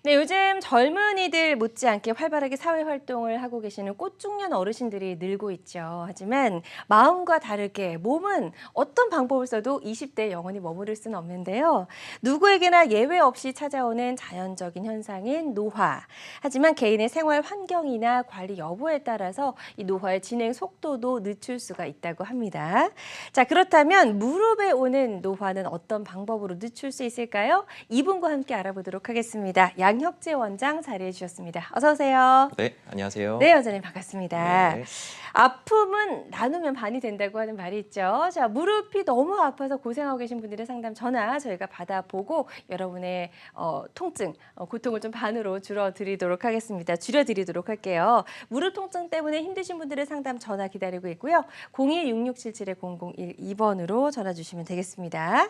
네, 요즘 젊은이들 못지않게 활발하게 사회 활동을 하고 계시는 꽃중년 어르신들이 늘고 있죠. 하지만 마음과 다르게 몸은 어떤 방법을 써도 20대에 영원히 머무를 수는 없는데요. 누구에게나 예외 없이 찾아오는 자연적인 현상인 노화. 하지만 개인의 생활 환경이나 관리 여부에 따라서 이 노화의 진행 속도도 늦출 수가 있다고 합니다. 자, 그렇다면 무릎에 오는 노화는 어떤 방법으로 늦출 수 있을까요? 이분과 함께 알아보도록 하겠습니다. 양혁재 원장 자리해 주셨습니다. 어서 오세요. 네, 안녕하세요. 네, 원장님 반갑습니다. 네, 아픔은 나누면 반이 된다고 하는 말이 있죠. 자, 무릎이 너무 아파서 고생하고 계신 분들의 상담 전화 저희가 받아보고 여러분의 통증, 고통을 좀 반으로 줄여드리도록 할게요. 무릎 통증 때문에 힘드신 분들의 상담 전화 기다리고 있고요. 02-6677-0012번으로 전화 주시면 되겠습니다.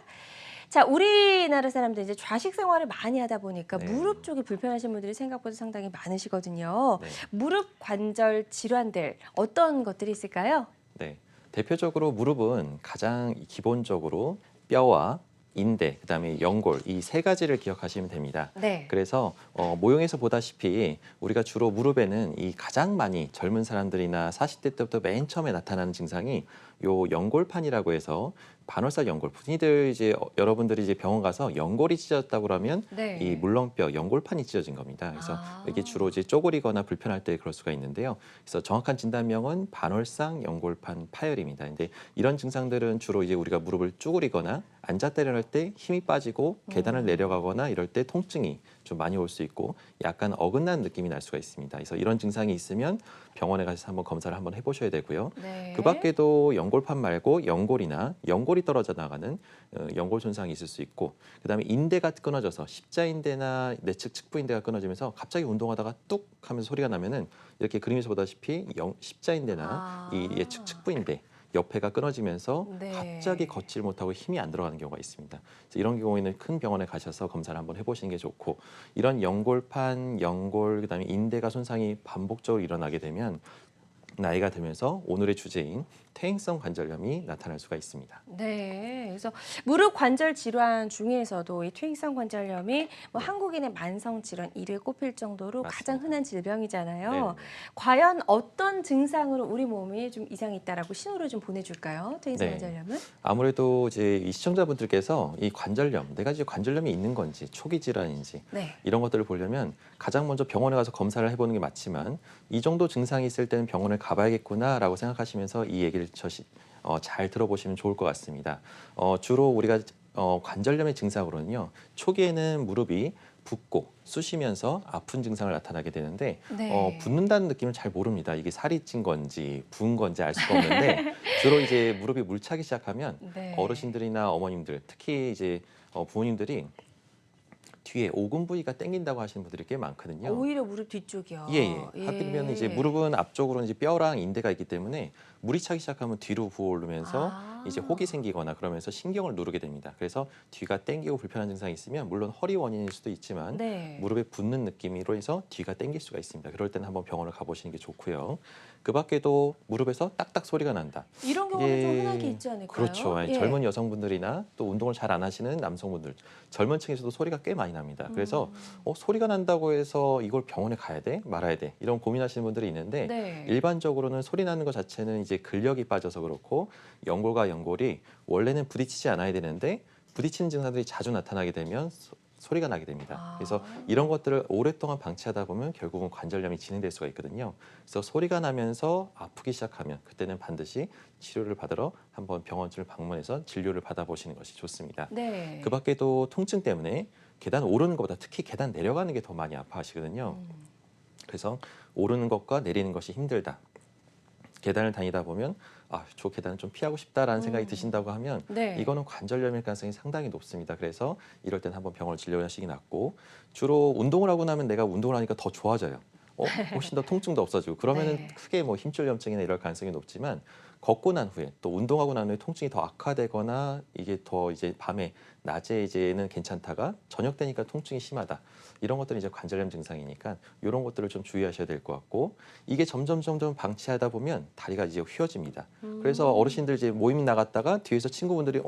자, 우리나라 사람들 이제 좌식 생활을 많이 하다 보니까 네. 무릎 쪽이 불편하신 분들이 생각보다 상당히 많으시거든요. 네, 무릎 관절 질환들 어떤 것들이 있을까요? 네. 대표적으로 무릎은 가장 기본적으로 뼈와 인대, 그다음에 연골 이 세 가지를 기억하시면 됩니다. 네. 그래서 모형에서 보다시피 우리가 주로 무릎에는 이 가장 많이 젊은 사람들이나 40대 때부터 맨 처음에 나타나는 증상이 요 연골판이라고 해서 반월사 연골. 흔히들 이제 여러분들이 이제 병원 가서 연골이 찢어졌다고 그러면 네. 이 물렁뼈 연골판이 찢어진 겁니다. 그래서 아. 이게 주로 이제 쪼그리거나 불편할 때 그럴 수가 있는데요. 그래서 정확한 진단명은 반월상 연골판 파열입니다. 근데 이런 증상들은 주로 이제 우리가 무릎을 쭈그리거나 앉았다 일어날 때 힘이 빠지고 계단을 내려가거나 이럴 때 통증이 좀 많이 올 수 있고 약간 어긋난 느낌이 날 수가 있습니다. 그래서 이런 증상이 있으면 병원에 가셔서 한번 검사를 한번 해보셔야 되고요. 네. 그 밖에도 연골판 말고 연골이나 연골이 떨어져 나가는 연골 손상이 있을 수 있고 그다음에 인대가 끊어져서 십자인대나 내측 측부인대가 끊어지면서 갑자기 운동하다가 뚝 하면서 소리가 나면은 이렇게 그림에서 보다시피 십자인대나 이 예측 측부인대 옆에가 끊어지면서 네. 갑자기 걷질 못하고 힘이 안 들어가는 경우가 있습니다. 그래서 이런 경우에는 큰 병원에 가셔서 검사를 한번 해보시는 게 좋고 이런 연골판, 연골, 그다음에 인대가 손상이 반복적으로 일어나게 되면 나이가 들면서 오늘의 주제인 퇴행성 관절염이 나타날 수가 있습니다. 네, 그래서 무릎 관절 질환 중에서도 이 퇴행성 관절염이 뭐 한국인의 만성 질환 1위에 꼽힐 정도로 가장 맞습니다. 흔한 질병이잖아요. 네. 과연 어떤 증상으로 우리 몸에 좀 이상이 있다라고 신호를 좀 보내줄까요? 퇴행성 네. 관절염은? 아무래도 이제 이 시청자분들께서 이 관절염, 내가 이제 관절염이 있는 건지 초기 질환인지 네. 이런 것들을 보려면 가장 먼저 병원에 가서 검사를 해보는 게 맞지만 이 정도 증상이 있을 때는 병원을 가봐야겠구나라고 생각하시면서 이 얘기를 잘 들어보시면 좋을 것 같습니다. 주로 우리가 관절염의 증상으로는요. 초기에는 무릎이 붓고 쑤시면서 아픈 증상을 나타나게 되는데 네. 붓는다는 느낌을 잘 모릅니다. 이게 살이 찐 건지 부은 건지 알 수가 없는데 주로 이제 무릎이 물차기 시작하면 네. 어르신들이나 어머님들 특히 이제 부모님들이 뒤에 오금 부위가 땡긴다고 하시는 분들이 꽤 많거든요. 오히려 무릎 뒤쪽이요. 예. 하필이면 이제 무릎은 앞쪽으로 이제 뼈랑 인대가 있기 때문에 물이 차기 시작하면 뒤로 부어오르면서 이제 혹이 생기거나 그러면서 신경을 누르게 됩니다. 그래서 뒤가 땡기고 불편한 증상이 있으면 물론 허리 원인일 수도 있지만 네. 무릎에 붓는 느낌으로 해서 뒤가 땡길 수가 있습니다. 그럴 때는 한번 병원을 가보시는 게 좋고요. 그 밖에도 무릎에서 딱딱 소리가 난다. 이런 경우는 좀 흔하게 있지 않을까요? 그렇죠. 예. 젊은 여성분들이나 또 운동을 잘 안 하시는 남성분들, 젊은 층에서도 소리가 꽤 많이 납니다. 그래서 소리가 난다고 해서 이걸 병원에 가야 돼? 말아야 돼? 이런 고민하시는 분들이 있는데 네. 일반적으로는 소리 나는 것 자체는 이제 근력이 빠져서 그렇고 연골과 연골이 원래는 부딪히지 않아야 되는데 부딪히는 증상들이 자주 나타나게 되면 소리가 나게 됩니다. 그래서 이런 것들을 오랫동안 방치하다 보면 결국은 관절염이 진행될 수가 있거든요. 그래서 소리가 나면서 아프기 시작하면 그때는 반드시 치료를 받으러 한번 병원을 방문해서 진료를 받아보시는 것이 좋습니다. 네. 그 밖에도 통증 때문에 계단 오르는 것보다 특히 계단 내려가는 게 더 많이 아파하시거든요. 그래서 오르는 것과 내리는 것이 힘들다. 계단을 다니다 보면 저 계단을 좀 피하고 싶다라는 생각이 드신다고 하면 네. 이거는 관절염일 가능성이 상당히 높습니다. 그래서 이럴 때는 한번 병원을 진료하시기 낫고 주로 운동을 하고 나면 내가 운동을 하니까 더 좋아져요. 훨씬 더 통증도 없어지고 그러면은 네. 크게 뭐 힘줄염증이나 이럴 가능성이 높지만 걷고 난 후에 또 운동하고 난 후에 통증이 더 악화되거나 이게 더 이제 밤에 낮에 이제는 괜찮다가 저녁 되니까 통증이 심하다. 이런 것들은 이제 관절염 증상이니까 이런 것들을 좀 주의하셔야 될 것 같고 이게 점점 방치하다 보면 다리가 이제 휘어집니다. 그래서 어르신들 이제 모임 나갔다가 뒤에서 친구분들이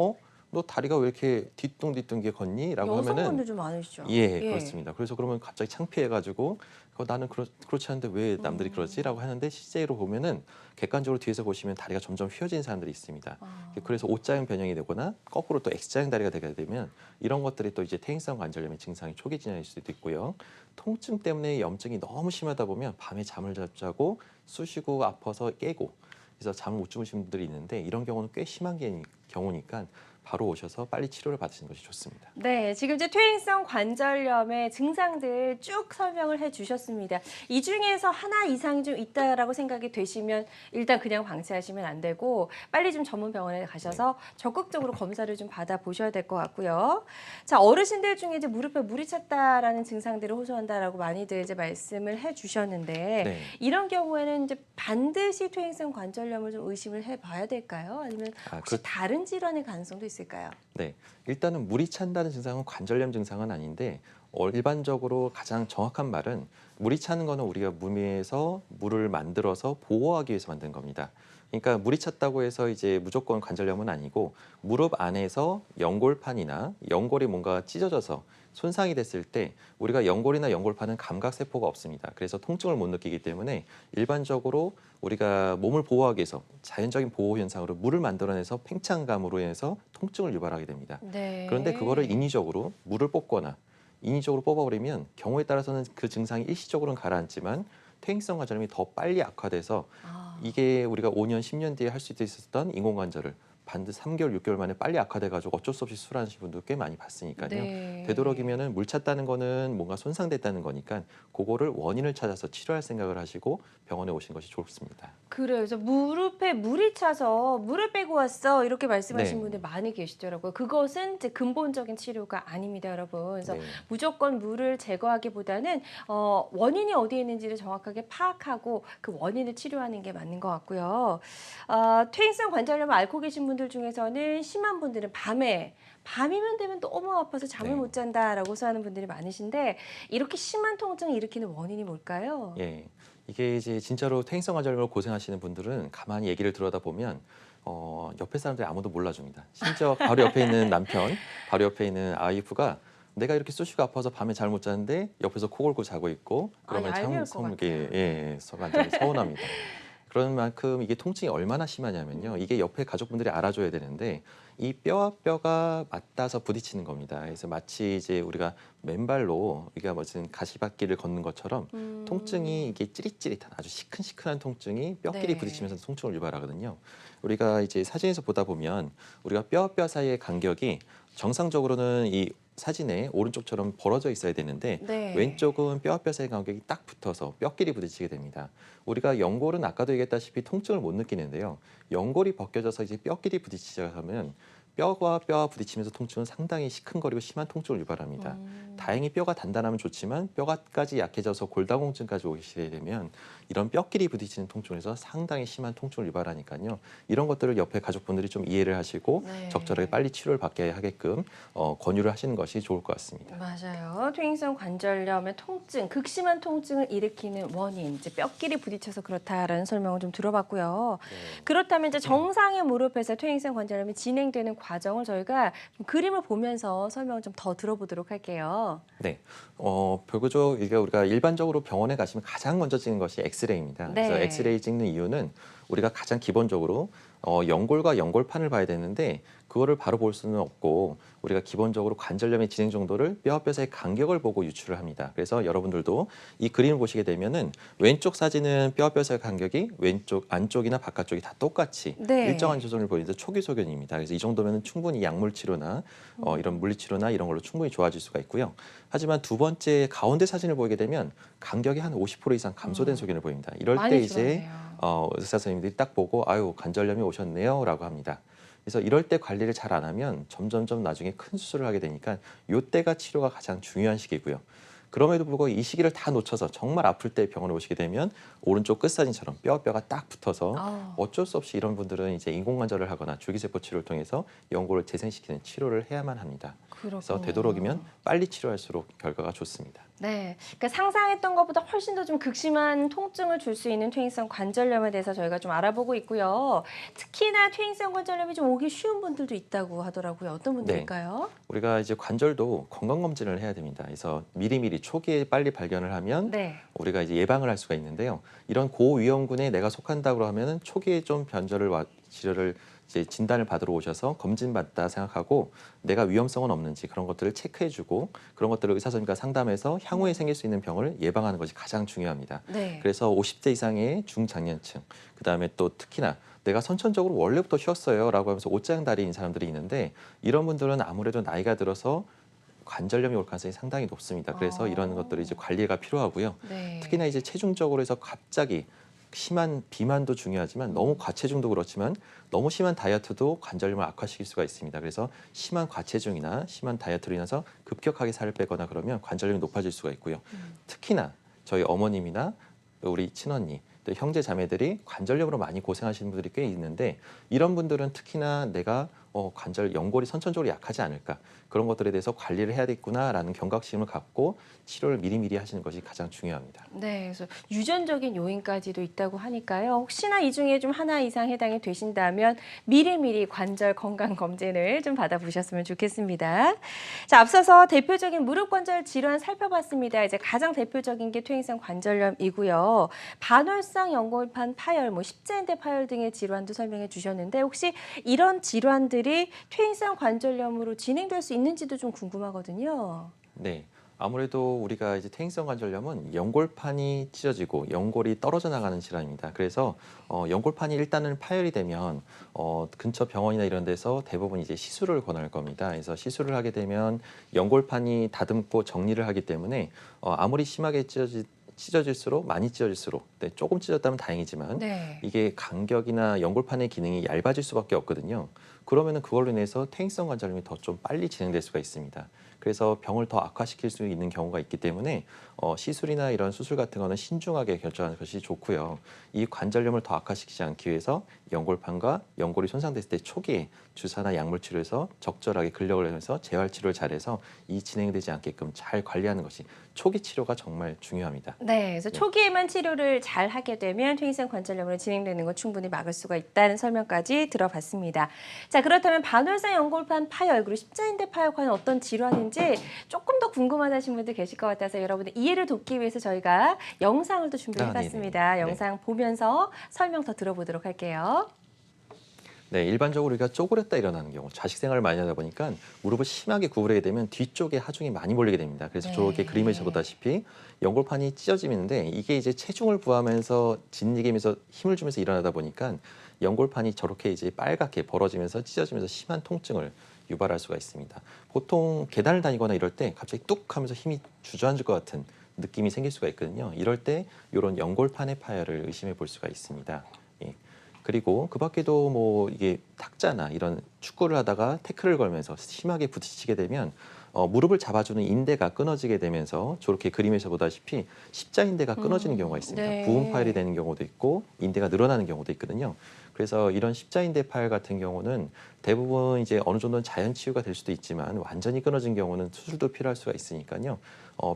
너 다리가 왜 이렇게 뒤뚱뒤뚱하게 걷니?라고 하면은 여성분들 좀 많으시죠? 예, 그렇습니다. 그래서 그러면 갑자기 창피해가지고 나는 그렇지 않은데 왜 남들이 그러지?라고 하는데 실제로 보면은 객관적으로 뒤에서 보시면 다리가 점점 휘어지는 사람들이 있습니다. 아. 그래서 O자형 변형이 되거나 거꾸로 또 X자형 다리가 되게 되면 이런 것들이 또 이제 퇴행성 관절염의 증상이 초기 진행일 수도 있고요. 통증 때문에 염증이 너무 심하다 보면 밤에 잠을 못 자고 쑤시고 아파서 깨고 그래서 잠을 못 주무시는 분들이 있는데 이런 경우는 꽤 심한 경우니까 바로 오셔서 빨리 치료를 받으시는 것이 좋습니다. 네, 지금 이제 퇴행성 관절염의 증상들 쭉 설명을 해주셨습니다. 이 중에서 하나 이상 좀 있다라고 생각이 되시면 일단 그냥 방치하시면 안 되고 빨리 좀 전문 병원에 가셔서 적극적으로 검사를 좀 받아보셔야 될 것 같고요. 자, 어르신들 중에 이제 무릎에 물이 찼다라는 증상들을 호소한다라고 많이들 이제 말씀을 해주셨는데 네. 이런 경우에는 이제 반드시 퇴행성 관절염을 좀 의심을 해봐야 될까요? 아니면 혹시 다른 질환의 가능성도 있을까요? 네, 일단은 물이 찬다는 증상은 관절염 증상은 아닌데 일반적으로 가장 정확한 말은 물이 차는 거는 우리가 몸에서 물을 만들어서 보호하기 위해서 만든 겁니다. 그러니까 물이 찼다고 해서 이제 무조건 관절염은 아니고 무릎 안에서 연골판이나 연골이 뭔가 찢어져서 손상이 됐을 때 우리가 연골이나 연골판은 감각 세포가 없습니다. 그래서 통증을 못 느끼기 때문에 일반적으로 우리가 몸을 보호하기 위해서 자연적인 보호 현상으로 물을 만들어내서 팽창감으로 인해서 통증을 유발하게 됩니다. 네. 그런데 그거를 인위적으로 물을 뽑거나 인위적으로 뽑아버리면 경우에 따라서는 그 증상이 일시적으로는 가라앉지만 퇴행성 관절염이 더 빨리 악화돼서 이게 우리가 5년, 10년 뒤에 할 수 있었던 인공관절을 반드시 3개월, 6개월 만에 빨리 악화돼가지고 어쩔 수 없이 수술하시는 분도 꽤 많이 봤으니까요. 네. 되도록이면은 물 찼다는 거는 뭔가 손상됐다는 거니까 그거를 원인을 찾아서 치료할 생각을 하시고 병원에 오신 것이 좋습니다. 그래요. 그래서 무릎에 물이 차서 물을 빼고 왔어 이렇게 말씀하신 네. 분들 많이 계시더라고요. 그것은 이제 근본적인 치료가 아닙니다, 여러분. 그래서 네. 무조건 물을 제거하기보다는 원인이 어디에 있는지를 정확하게 파악하고 그 원인을 치료하는 게 맞는 것 같고요. 퇴행성 관절염을 앓고 계신 분들 중에서는 심한 분들은 밤이면 되면 너무 아파서 잠을 네. 못 잔다라고 하는 분들이 많으신데 이렇게 심한 통증을 일으키는 원인이 뭘까요? 예. 이게 이제 진짜로 퇴행성 관절염으로 고생하시는 분들은 가만히 얘기를 들어다 보면 옆에 사람들이 아무도 몰라줍니다. 심지어 바로 옆에 있는 남편, 바로 옆에 있는 와이프가 내가 이렇게 쑤시고 아파서 밤에 잘 못 자는데 옆에서 코 골고 자고 있고 그러면 얄미울 참 것 이게 같아요. 완전히 서운합니다. 그런 만큼 이게 통증이 얼마나 심하냐면요. 이게 옆에 가족분들이 알아줘야 되는데 이 뼈와 뼈가 맞닿아서 부딪히는 겁니다. 그래서 마치 이제 우리가 맨발로 우리가 무슨 가시밭길을 걷는 것처럼 통증이 이게 찌릿찌릿한 아주 시큰시큰한 통증이 뼈끼리 네. 부딪히면서 통증을 유발하거든요. 우리가 이제 사진에서 보다 보면 우리가 뼈와 뼈 사이의 간격이 정상적으로는 이 사진에 오른쪽처럼 벌어져 있어야 되는데 네. 왼쪽은 뼈와 뼈 사이 간격이 딱 붙어서 뼈끼리 부딪히게 됩니다. 우리가 연골은 아까도 얘기했다시피 통증을 못 느끼는데요. 연골이 벗겨져서 이제 뼈끼리 부딪히자면 뼈와 뼈와 부딪히면서 통증은 상당히 시큰거리고 심한 통증을 유발합니다. 다행히 뼈가 단단하면 좋지만 뼈가까지 약해져서 골다공증까지 오게 되면 이런 뼈끼리 부딪히는 통증에서 상당히 심한 통증을 유발하니까요. 이런 것들을 옆에 가족분들이 좀 이해를 하시고 네. 적절하게 빨리 치료를 받게 하게끔 권유를 하시는 것이 좋을 것 같습니다. 맞아요. 퇴행성 관절염의 통증, 극심한 통증을 일으키는 원인, 이제 뼈끼리 부딪혀서 그렇다라는 설명을 좀 들어봤고요. 그렇다면 이제 정상의 무릎에서 퇴행성 관절염이 진행되는 과정을 저희가 좀 그림을 보면서 설명을 좀 더 들어보도록 할게요. 네, 결국적으로 이게 우리가 일반적으로 병원에 가시면 가장 먼저 찍는 것이 엑스레이입니다. 그래서 네. 엑스레이 찍는 이유는 우리가 가장 기본적으로 연골과 연골판을 봐야 되는데 그거를 바로 볼 수는 없고 우리가 기본적으로 관절염의 진행 정도를 뼈와 뼈 사이 간격을 보고 유추를 합니다. 그래서 여러분들도 이 그림을 보시게 되면은 왼쪽 사진은 뼈와 뼈 사이 간격이 왼쪽 안쪽이나 바깥쪽이 다 똑같이 네. 일정한 조정을 보이는데 초기 소견입니다. 그래서 이 정도면 충분히 약물 치료나 이런 물리 치료나 이런 걸로 충분히 좋아질 수가 있고요. 하지만 두 번째 가운데 사진을 보게 되면 간격이 한 50% 이상 감소된 소견을 보입니다. 이럴 때 많이 이제 줄었네요. 의사 선생님들이 딱 보고 아유 관절염이 오셨네요라고 합니다. 그래서 이럴 때 관리를 잘 안 하면 점점점 나중에 큰 수술을 하게 되니까 이때가 치료가 가장 중요한 시기고요. 그럼에도 불구하고 이 시기를 다 놓쳐서 정말 아플 때 병원에 오시게 되면 오른쪽 끝 사진처럼 뼈와 뼈가 딱 붙어서 어쩔 수 없이 이런 분들은 이제 인공관절을 하거나 줄기세포 치료를 통해서 연골을 재생시키는 치료를 해야만 합니다. 그래서 그렇군요. 되도록이면 빨리 치료할수록 결과가 좋습니다. 네, 그러니까 상상했던 것보다 훨씬 더 좀 극심한 통증을 줄 수 있는 퇴행성 관절염에 대해서 저희가 좀 알아보고 있고요. 특히나 퇴행성 관절염이 좀 오기 쉬운 분들도 있다고 하더라고요. 어떤 네. 분들일까요? 우리가 이제 관절도 건강검진을 해야 됩니다. 그래서 미리미리 초기에 빨리 발견을 하면 네. 우리가 이제 예방을 할 수가 있는데요. 이런 고위험군에 내가 속한다고 하면은 초기에 좀 치료를 이제 진단을 받으러 오셔서 검진받다 생각하고 내가 위험성은 없는지 그런 것들을 체크해주고 그런 것들을 의사 선생님과 상담해서 향후에 생길 수 있는 병을 예방하는 것이 가장 중요합니다. 네. 그래서 50대 이상의 중장년층, 그다음에 또 특히나 내가 선천적으로 원래부터 쉬었어요라고 하면서 옷장 다리인 사람들이 있는데 이런 분들은 아무래도 나이가 들어서 관절염이 올 가능성이 상당히 높습니다. 그래서 이런 것들이 이제 관리가 필요하고요. 네. 특히나 이제 체중적으로 해서 갑자기 심한 비만도 중요하지만 너무 과체중도 그렇지만 너무 심한 다이어트도 관절염을 악화시킬 수가 있습니다. 그래서 심한 과체중이나 심한 다이어트로 인해서 급격하게 살을 빼거나 그러면 관절염이 높아질 수가 있고요. 특히나 저희 어머님이나 우리 친언니, 또 형제 자매들이 관절염으로 많이 고생하시는 분들이 꽤 있는데 이런 분들은 특히나 내가 관절 연골이 선천적으로 약하지 않을까 그런 것들에 대해서 관리를 해야 되겠구나라는 경각심을 갖고 치료를 미리미리 하시는 것이 가장 중요합니다. 네, 그래서 유전적인 요인까지도 있다고 하니까요. 혹시나 이 중에 좀 하나 이상 해당이 되신다면 미리미리 관절 건강 검진을 좀 받아보셨으면 좋겠습니다. 자, 앞서서 대표적인 무릎 관절 질환 살펴봤습니다. 이제 가장 대표적인 게 퇴행성 관절염이고요. 반월상 연골판 파열, 십자인대 파열 등의 질환도 설명해 주셨는데 혹시 이런 질환들이 퇴행성 관절염으로 진행될 수 있는지도 좀 궁금하거든요. 네. 아무래도 우리가 이제 퇴행성 관절염은 연골판이 찢어지고 연골이 떨어져 나가는 질환입니다. 그래서 연골판이 일단은 파열이 되면 근처 병원이나 이런 데서 대부분 이제 시술을 권할 겁니다. 그래서 시술을 하게 되면 연골판이 다듬고 정리를 하기 때문에 아무리 심하게 찢어질수록 많이 찢어질수록 네, 조금 찢어졌다면 다행이지만 네. 이게 간격이나 연골판의 기능이 얇아질 수밖에 없거든요. 그러면은 그걸로 인해서 퇴행성 관절염이 더 좀 빨리 진행될 수가 있습니다. 그래서 병을 더 악화시킬 수 있는 경우가 있기 때문에 시술이나 이런 수술 같은 거는 신중하게 결정하는 것이 좋고요. 이 관절염을 더 악화시키지 않기 위해서 연골판과 연골이 손상됐을 때 초기에 주사나 약물 치료에서 적절하게 근력을 내면서 재활 치료를 잘해서 이 진행되지 않게끔 잘 관리하는 것이 초기 치료가 정말 중요합니다. 네, 그래서 네. 초기에만 치료를 잘 하게 되면 퇴행성 관절염으로 진행되는 건 충분히 막을 수가 있다는 설명까지 들어봤습니다. 자, 그렇다면 반월상 연골판 파열 그리고 십자인대 파열 과연 어떤 질환인지 조금 더 궁금하다신 분들 계실 것 같아서 여러분의 이해를 돕기 위해서 저희가 영상을 또 준비해봤습니다. 네네. 영상 보면서 설명 더 들어보도록 할게요. 네, 일반적으로 우리가 쪼그렸다 일어나는 경우, 자식 생활을 많이 하다 보니까 무릎을 심하게 구부리게 되면 뒤쪽에 하중이 많이 몰리게 됩니다. 그래서 네. 저렇게 그림에서 보다시피 연골판이 찢어지는데 이게 이제 체중을 부하면서 짓이기면서 힘을 주면서 일어나다 보니까 연골판이 저렇게 이제 빨갛게 벌어지면서 찢어지면서 심한 통증을 유발할 수가 있습니다. 보통 계단을 다니거나 이럴 때 갑자기 뚝 하면서 힘이 주저앉을 것 같은 느낌이 생길 수가 있거든요. 이럴 때 이런 연골판의 파열을 의심해 볼 수가 있습니다. 예. 그리고 그 밖에도 뭐 이게 탁자나 이런 축구를 하다가 태클을 걸면서 심하게 부딪히게 되면 무릎을 잡아주는 인대가 끊어지게 되면서 저렇게 그림에서 보다시피 십자인대가 끊어지는 경우가 있습니다. 네. 부분 파열이 되는 경우도 있고 인대가 늘어나는 경우도 있거든요. 그래서 이런 십자인대 파열 같은 경우는 대부분 이제 어느 정도는 자연 치유가 될 수도 있지만 완전히 끊어진 경우는 수술도 필요할 수가 있으니까요.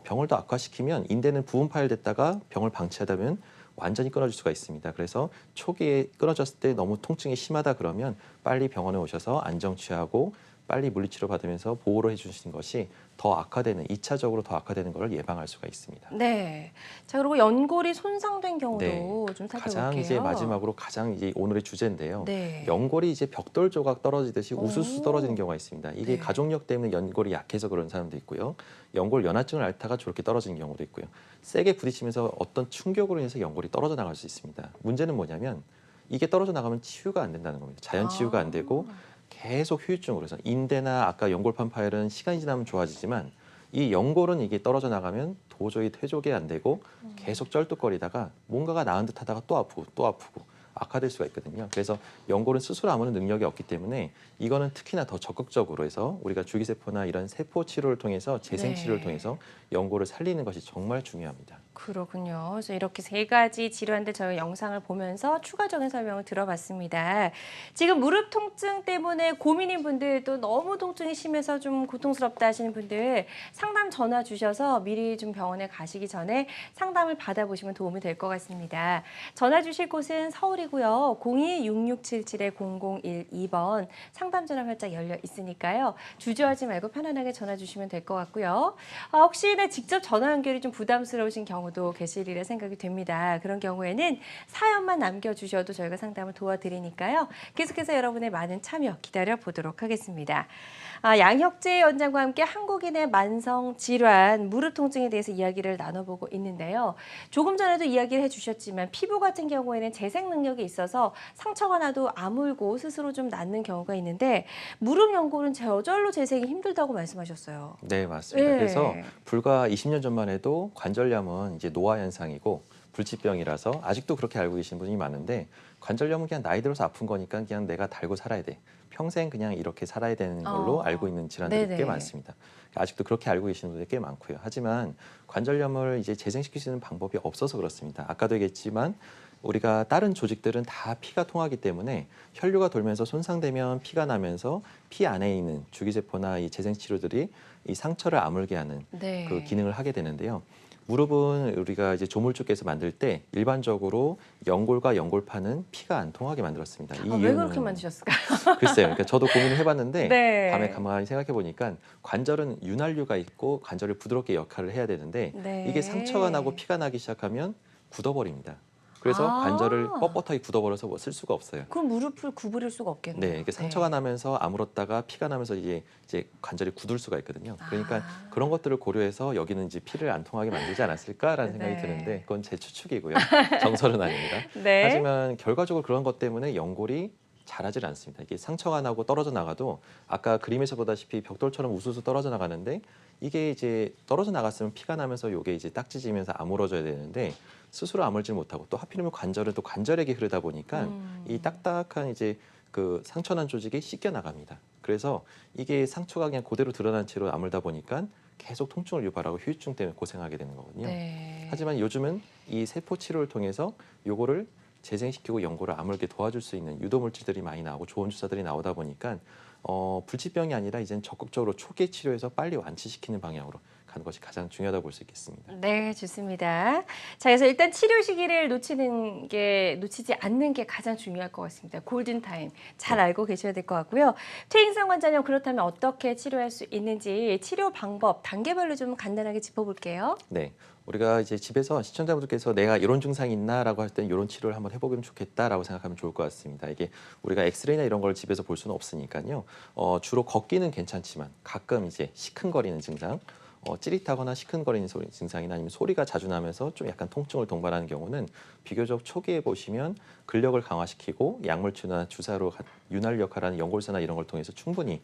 병을 더 악화시키면 인대는 부분 파열됐다가 병을 방치하다면 완전히 끊어질 수가 있습니다. 그래서 초기에 끊어졌을 때 너무 통증이 심하다 그러면 빨리 병원에 오셔서 안정 취하고 빨리 물리치료 받으면서 보호를 해주시는 것이 더 악화되는, 2차적으로 더 악화되는 것을 예방할 수가 있습니다. 네. 자, 그리고 연골이 손상된 경우도 네. 좀 살펴볼게요. 가장 이제 마지막으로 가장 이제 오늘의 주제인데요. 네. 연골이 이제 벽돌 조각 떨어지듯이 우수수 오. 떨어지는 경우가 있습니다. 이게 네. 가족력 때문에 연골이 약해서 그런 사람도 있고요. 연골 연화증을 앓다가 저렇게 떨어지는 경우도 있고요. 세게 부딪히면서 어떤 충격으로 인해서 연골이 떨어져 나갈 수 있습니다. 문제는 뭐냐면 이게 떨어져 나가면 치유가 안 된다는 겁니다. 자연 치유가 안 되고 계속 후유증으로 해서 인대나 아까 연골판 파열은 시간이 지나면 좋아지지만 이 연골은 이게 떨어져 나가면 도저히 퇴적이 안 되고 계속 쩔뚝거리다가 뭔가가 나은 듯 하다가 또 아프고 또 아프고 악화될 수가 있거든요. 그래서 연골은 스스로 아무런 능력이 없기 때문에 이거는 특히나 더 적극적으로 해서 우리가 줄기세포나 이런 세포 치료를 통해서 재생 치료를 통해서 연골을 살리는 것이 정말 중요합니다. 그렇군요. 그래서 이렇게 세 가지 질환들 저희 영상을 보면서 추가적인 설명을 들어봤습니다. 지금 무릎 통증 때문에 고민인 분들 또 너무 통증이 심해서 좀 고통스럽다 하시는 분들 상담 전화 주셔서 미리 좀 병원에 가시기 전에 상담을 받아보시면 도움이 될 것 같습니다. 전화 주실 곳은 서울이고요. 02-6677-0012번 상담 전화 활짝 열려 있으니까요. 주저하지 말고 편안하게 전화 주시면 될 것 같고요. 혹시나 직접 전화 연결이 좀 부담스러우신 경우도 계시리라 생각이 됩니다. 그런 경우에는 사연만 남겨주셔도 저희가 상담을 도와드리니까요. 계속해서 여러분의 많은 참여 기다려보도록 하겠습니다. 양혁재 원장과 함께 한국인의 만성 질환, 무릎 통증에 대해서 이야기를 나눠보고 있는데요. 조금 전에도 이야기를 해주셨지만 피부 같은 경우에는 재생 능력이 있어서 상처가 나도 아물고 스스로 좀 낫는 경우가 있는데 무릎 연골은 저절로 재생이 힘들다고 말씀하셨어요. 네, 맞습니다. 네. 그래서 불과 20년 전만 해도 관절염은 이제 노화 현상이고 불치병이라서 아직도 그렇게 알고 계신 분이 많은데 관절염은 그냥 나이 들어서 아픈 거니까 그냥 내가 달고 살아야 돼. 평생 그냥 이렇게 살아야 되는 걸로 알고 있는 질환들이 네네. 꽤 많습니다. 아직도 그렇게 알고 계시는 분들이 꽤 많고요. 하지만 관절염을 이제 재생시킬 수 있는 방법이 없어서 그렇습니다. 아까도 얘기했지만 우리가 다른 조직들은 다 피가 통하기 때문에 혈류가 돌면서 손상되면 피가 나면서 피 안에 있는 주기세포나 이 재생치료들이 이 상처를 아물게 하는 네. 그 기능을 하게 되는데요. 무릎은 우리가 이제 조물주께서 만들 때 일반적으로 연골과 연골판은 피가 안 통하게 만들었습니다. 이 왜 이유는 그렇게 만드셨을까요? 글쎄요. 그러니까 저도 고민을 해봤는데 네. 밤에 가만히 생각해 보니까 관절은 윤활유가 있고 관절을 부드럽게 역할을 해야 되는데 네. 이게 상처가 나고 피가 나기 시작하면 굳어버립니다. 그래서 관절을 뻣뻣하게 굳어버려서 뭐 쓸 수가 없어요. 그럼 무릎을 구부릴 수가 없겠네요. 네, 이게 상처가 나면서 아물었다가 피가 나면서 이제 관절이 굳을 수가 있거든요. 그러니까 그런 것들을 고려해서 여기는 이제 피를 안 통하게 만들지 않았을까라는 생각이 네. 드는데 그건 제 추측이고요. 정설은 아닙니다. 네. 하지만 결과적으로 그런 것 때문에 연골이 자라질 않습니다. 이게 상처가 나고 떨어져 나가도 아까 그림에서 보다시피 벽돌처럼 우수수 떨어져 나가는데 이게 이제 떨어져 나갔으면 피가 나면서 이게 이제 딱지지면서 아물어져야 되는데 스스로 아물지 못하고 또 하필이면 관절은 또 관절액이 흐르다 보니까 이 딱딱한 이제 그 상처난 조직이 씻겨 나갑니다. 그래서 이게 상처가 그냥 그대로 드러난 채로 아물다 보니까 계속 통증을 유발하고 후유증 때문에 고생하게 되는 거거든요. 네. 하지만 요즘은 이 세포 치료를 통해서 요거를 재생시키고 연골을 아물게 도와줄 수 있는 유도 물질들이 많이 나오고 좋은 주사들이 나오다 보니까 불치병이 아니라 이제는 적극적으로 초기 치료해서 빨리 완치시키는 방향으로 가는 것이 가장 중요하다고 볼 수 있겠습니다. 네, 좋습니다. 자, 그래서 일단 치료 시기를 놓치지 않는 게 가장 중요할 것 같습니다. 골든 타임 잘 알고 계셔야 될 것 같고요. 퇴행성 관절염 그렇다면 어떻게 치료할 수 있는지 치료 방법 단계별로 좀 간단하게 짚어볼게요. 네. 우리가 이제 집에서 시청자분들께서 내가 이런 증상이 있나라고 할 때는 이런 치료를 한번 해보면 좋겠다라고 생각하면 좋을 것 같습니다. 이게 우리가 엑스레이나 이런 걸 집에서 볼 수는 없으니까요. 주로 걷기는 괜찮지만 가끔 이제 시큰거리는 증상, 찌릿하거나 시큰거리는 증상이나 아니면 소리가 자주 나면서 좀 약간 통증을 동반하는 경우는 비교적 초기에 보시면 근력을 강화시키고 약물치료나 주사로 윤활 역할하는 연골사나 이런 걸 통해서 충분히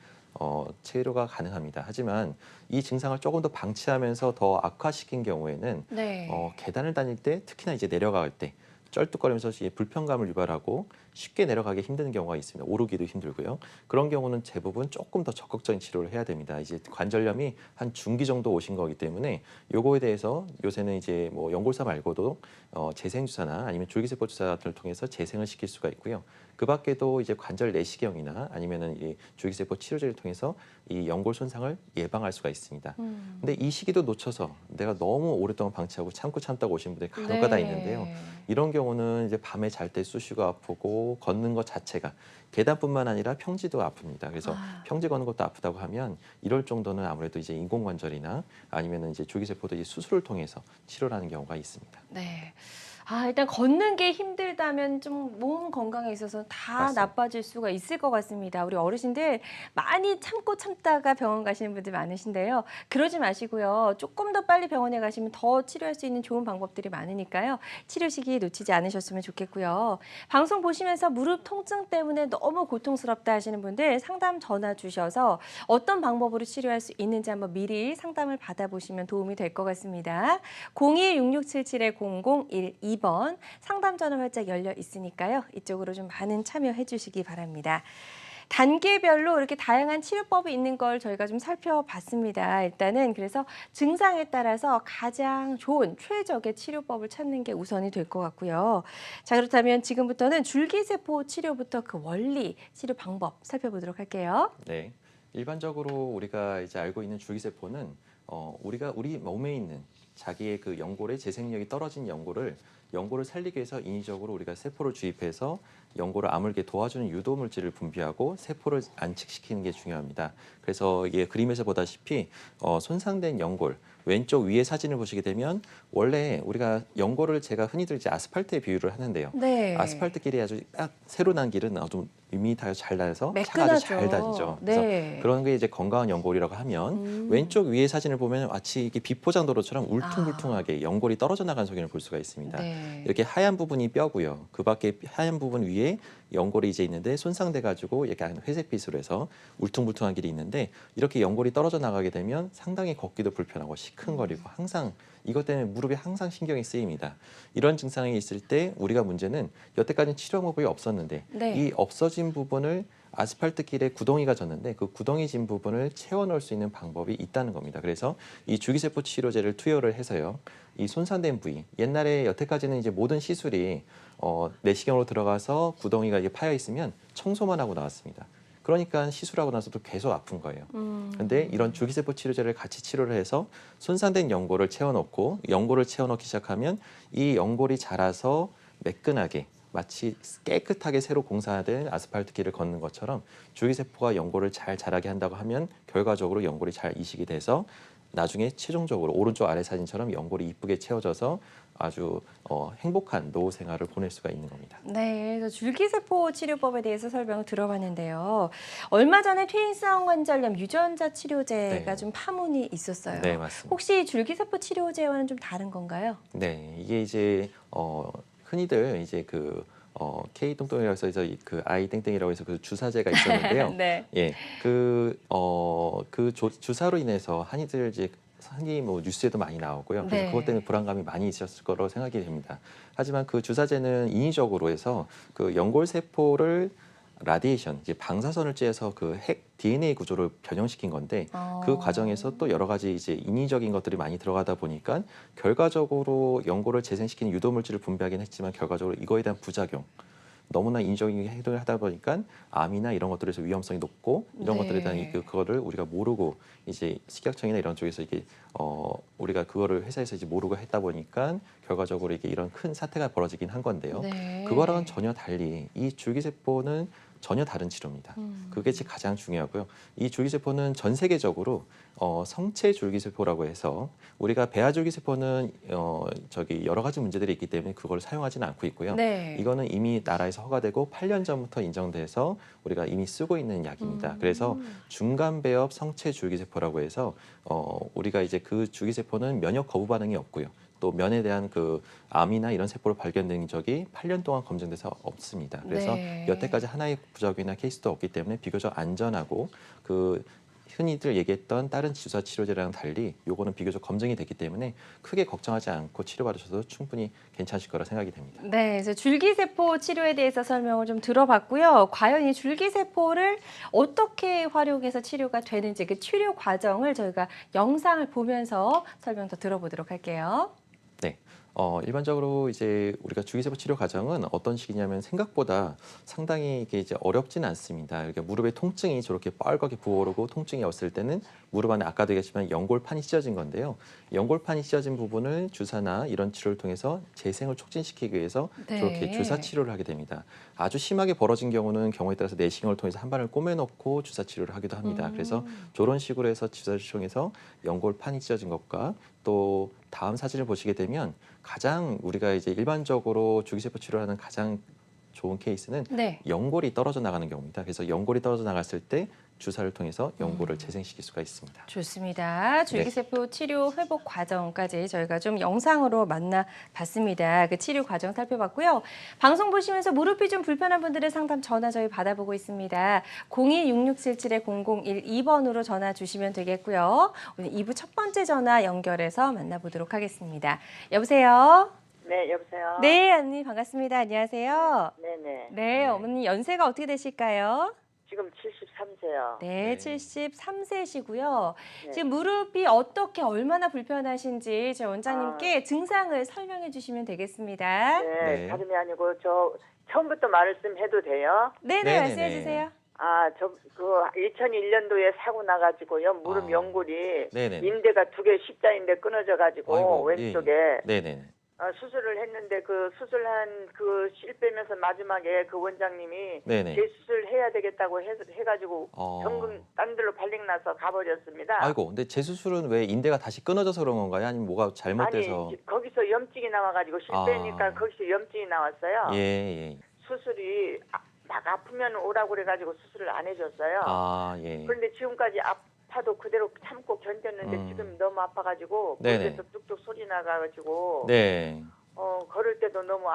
치료가 가능합니다. 하지만 이 증상을 조금 더 방치하면서 더 악화시킨 경우에는 네. 계단을 다닐 때 특히나 이제 내려갈 때 쩔뚝거리면서 불편감을 유발하고 쉽게 내려가기 힘든 경우가 있습니다. 오르기도 힘들고요. 그런 경우는 대부분 조금 더 적극적인 치료를 해야 됩니다. 이제 관절염이 한 중기 정도 오신 거기 때문에 요거에 대해서 요새는 이제 뭐 연골사 말고도 재생 주사나 아니면 줄기세포 주사를 통해서 재생을 시킬 수가 있고요. 그 밖에도 이제 관절 내시경이나 아니면은 이 줄기세포 치료제를 통해서 이 연골 손상을 예방할 수가 있습니다. 근데 이 시기도 놓쳐서 내가 너무 오랫동안 방치하고 참다가 오신 분들이 간혹가다 있는데요. 이런 경우는 이제 밤에 잘 때 쑤시고 아프고 걷는 것 자체가 계단뿐만 아니라 평지도 아픕니다. 그래서 평지 걷는 것도 아프다고 하면 이럴 정도는 아무래도 이제 인공관절이나 아니면은 이제 줄기세포도 이제 수술을 통해서 치료를 하는 경우가 있습니다. 네. 일단 걷는 게 힘들다면 좀 몸 건강에 있어서 다 맞습니다. 나빠질 수가 있을 것 같습니다. 우리 어르신들 많이 참다가 병원 가시는 분들 많으신데요. 그러지 마시고요. 조금 더 빨리 병원에 가시면 더 치료할 수 있는 좋은 방법들이 많으니까요. 치료 시기 놓치지 않으셨으면 좋겠고요. 방송 보시면서 무릎 통증 때문에 너무 고통스럽다 하시는 분들 상담 전화 주셔서 어떤 방법으로 치료할 수 있는지 한번 미리 상담을 받아보시면 도움이 될 것 같습니다. 02-6677 0012번 상담 전화 활짝 열려 있으니까요. 이쪽으로 좀 많은 참여해 주시기 바랍니다. 단계별로 이렇게 다양한 치료법이 있는 걸 저희가 좀 살펴봤습니다. 일단은 그래서 증상에 따라서 가장 좋은 최적의 치료법을 찾는 게 우선이 될 것 같고요. 자, 그렇다면 지금부터는 줄기세포 치료부터 그 원리, 치료 방법 살펴보도록 할게요. 네. 일반적으로 우리가 이제 알고 있는 줄기세포는 우리가 우리 몸에 있는 자기의 그 연골의 재생력이 떨어진 연골을 살리기 위해서 인위적으로 우리가 세포를 주입해서 연골을 아물게 도와주는 유도 물질을 분비하고 세포를 안식시키는 게 중요합니다. 그래서 이게 그림에서 보다시피 손상된 연골 왼쪽 위에 사진을 보시게 되면 원래 우리가 연골을 제가 흔히들 이제 아스팔트에 비유를 하는데요. 네. 아스팔트 길이 아주 딱 새로 난 길은 좀 밋밋하게 잘 나서 차가 매끈하죠. 아주 잘 다니죠. 그래서 네. 그런 게 이제 건강한 연골이라고 하면 왼쪽 위에 사진을 보면 마치 이게 비포장 도로처럼 울퉁불퉁하게 연골이 떨어져 나간 소견을 볼 수가 있습니다. 네. 이렇게 하얀 부분이 뼈고요. 그 밖에 하얀 부분 위에 연골이 이제 있는데 손상돼 가지고 약간 회색빛으로 해서 울퉁불퉁한 길이 있는데 이렇게 연골이 떨어져 나가게 되면 상당히 걷기도 불편하고 시큰거리고 항상 이것 때문에 무릎에 항상 신경이 쓰입니다. 이런 증상이 있을 때 우리가 문제는 여태까지는 치료 방법이 없었는데 네. 이 없어진 부분을 아스팔트 길에 구덩이가 졌는데 그 구덩이 진 부분을 채워넣을 수 있는 방법이 있다는 겁니다. 그래서 이 줄기세포 치료제를 투여를 해서요. 이 손상된 부위, 옛날에 여태까지는 이제 모든 시술이 내시경으로 들어가서 구덩이가 이게 파여 있으면 청소만 하고 나왔습니다. 그러니까 시술하고 나서도 계속 아픈 거예요. 근데 이런 줄기세포 치료제를 같이 치료를 해서 손상된 연골을 채워넣고 연골을 채워넣기 시작하면 이 연골이 자라서 매끈하게 마치 깨끗하게 새로 공사된 아스팔트 길을 걷는 것처럼 줄기세포가 연골을 잘 자라게 한다고 하면 결과적으로 연골이 잘 이식이 돼서 나중에 최종적으로 오른쪽 아래 사진처럼 연골이 이쁘게 채워져서 아주 행복한 노후 생활을 보낼 수가 있는 겁니다. 네, 그래서 줄기세포 치료법에 대해서 설명을 들어봤는데요. 얼마 전에 퇴행성 관절염 유전자 치료제가 네. 좀 파문이 있었어요. 네, 맞습니다. 혹시 줄기세포 치료제와는 좀 다른 건가요? 네, 이게 이제 흔히들 이제 K 똥똥이라고 해서 그 아이 땡땡이라고 해서 그 주사제가 있었는데요. 네. 예, 주사로 인해서 흔히 뭐 뉴스에도 많이 나오고요. 그래서 네. 그것 때문에 불안감이 많이 있었을 거로 생각이 됩니다. 하지만 그 주사제는 인위적으로 해서 그 연골 세포를 라디에이션, 이제 방사선을 쬐서 그 핵 DNA 구조를 변형시킨 건데 그 과정에서 또 여러 가지 이제 인위적인 것들이 많이 들어가다 보니까 결과적으로 연골을 재생시키는 유도 물질을 분비하긴 했지만 결과적으로 이거에 대한 부작용 너무나 인위적인 행동을 하다 보니까 암이나 이런 것들에서 위험성이 높고 이런 네. 것들에 대한 그거를 우리가 모르고 이제 식약청이나 이런 쪽에서 이게 우리가 그거를 회사에서 이제 모르고 했다 보니까 결과적으로 이게 이런 큰 사태가 벌어지긴 한 건데요. 네. 그거랑은 전혀 달리 이 줄기세포는 전혀 다른 치료입니다. 그게 가장 중요하고요. 이 줄기세포는 전 세계적으로 성체 줄기세포라고 해서 우리가 배아 줄기세포는 여러 가지 문제들이 있기 때문에 그걸 사용하지는 않고 있고요. 네. 이거는 이미 나라에서 허가되고 8년 전부터 인정돼서 우리가 이미 쓰고 있는 약입니다. 그래서 중간 배엽 성체 줄기세포라고 해서 우리가 이제 그 줄기세포는 면역 거부 반응이 없고요. 또 면에 대한 그 암이나 이런 세포로 발견된 적이 8년 동안 검증돼서 없습니다. 그래서 네. 여태까지 하나의 부작용이나 케이스도 없기 때문에 비교적 안전하고 그 흔히들 얘기했던 다른 주사 치료제랑 달리 요거는 비교적 검증이 됐기 때문에 크게 걱정하지 않고 치료받으셔도 충분히 괜찮으실 거라 생각이 됩니다. 네, 그래서 줄기세포 치료에 대해서 설명을 좀 들어봤고요. 과연 이 줄기세포를 어떻게 활용해서 치료가 되는지 그 치료 과정을 저희가 영상을 보면서 설명 더 들어보도록 할게요. 네. 일반적으로 이제 우리가 줄기세포 치료 과정은 어떤 식이냐면 생각보다 상당히 이게 이제 어렵지는 않습니다. 이렇게 무릎에 통증이 저렇게 빨갛게 부어오르고 통증이 왔을 때는 무릎 안에 아까도 얘기했지만 연골판이 찢어진 건데요. 연골판이 찢어진 부분을 주사나 이런 치료를 통해서 재생을 촉진시키기 위해서 네. 저렇게 주사 치료를 하게 됩니다. 아주 심하게 벌어진 경우는 경우에 따라서 내시경을 통해서 한 반을 꼬매놓고 주사 치료를 하기도 합니다. 그래서 저런 식으로 해서 주사를 통해서 연골판이 찢어진 것과 또 다음 사진을 보시게 되면 가장 우리가 이제 일반적으로 줄기세포 치료하는 가장 좋은 케이스는 네. 연골이 떨어져 나가는 경우입니다. 그래서 연골이 떨어져 나갔을 때 주사를 통해서 연골을 재생시킬 수가 있습니다. 좋습니다. 줄기세포 치료 회복 과정까지 저희가 좀 영상으로 만나봤습니다. 그 치료 과정 살펴봤고요. 방송 보시면서 무릎이 좀 불편한 분들의 상담 전화 저희 받아보고 있습니다. 02-6677-0012번으로 전화 주시면 되겠고요. 오늘 2부 첫 번째 전화 연결해서 만나보도록 하겠습니다. 여보세요? 네, 여보세요? 네, 언니 반갑습니다. 안녕하세요. 네네. 네, 어머니 연세가 어떻게 되실까요? 지금 73세요. 네, 네. 73세시고요. 네. 지금 무릎이 어떻게 얼마나 불편하신지 제 원장님께 증상을 설명해 주시면 되겠습니다. 네, 네. 다름이 아니고 저 처음부터 말씀해도 돼요? 네, 네, 네네네. 말씀해 주세요. 그 2001년도에 사고 나가지고요. 무릎 아. 연골이 네네네. 인대가 두 개 십자인대 끊어져가지고 아이고, 왼쪽에 네네. 수술을 했는데 그 수술한 그 실 빼면서 마지막에 그 원장님이 네네. 재수술 해야 되겠다고 해가지고 어. 전금 딴 데로 발령 나서 가버렸습니다. 아이고, 근데 재수술은 왜 인대가 다시 끊어져서 그런 건가요? 아니면 뭐가 잘못돼서? 아니 거기서 염증이 나와가지고 실 빼니까 아. 거기서 염증이 나왔어요. 예, 예. 수술이 막 아프면 오라고 그래가지고 수술을 안 해줬어요. 아, 예. 그런데 지금까지 아파도 그대로 참고 견뎠는데 음. 지금 너무 아파가지고 네네. 무릎에서 뚝뚝 소리 나가지고 네. 걸을 때도 너무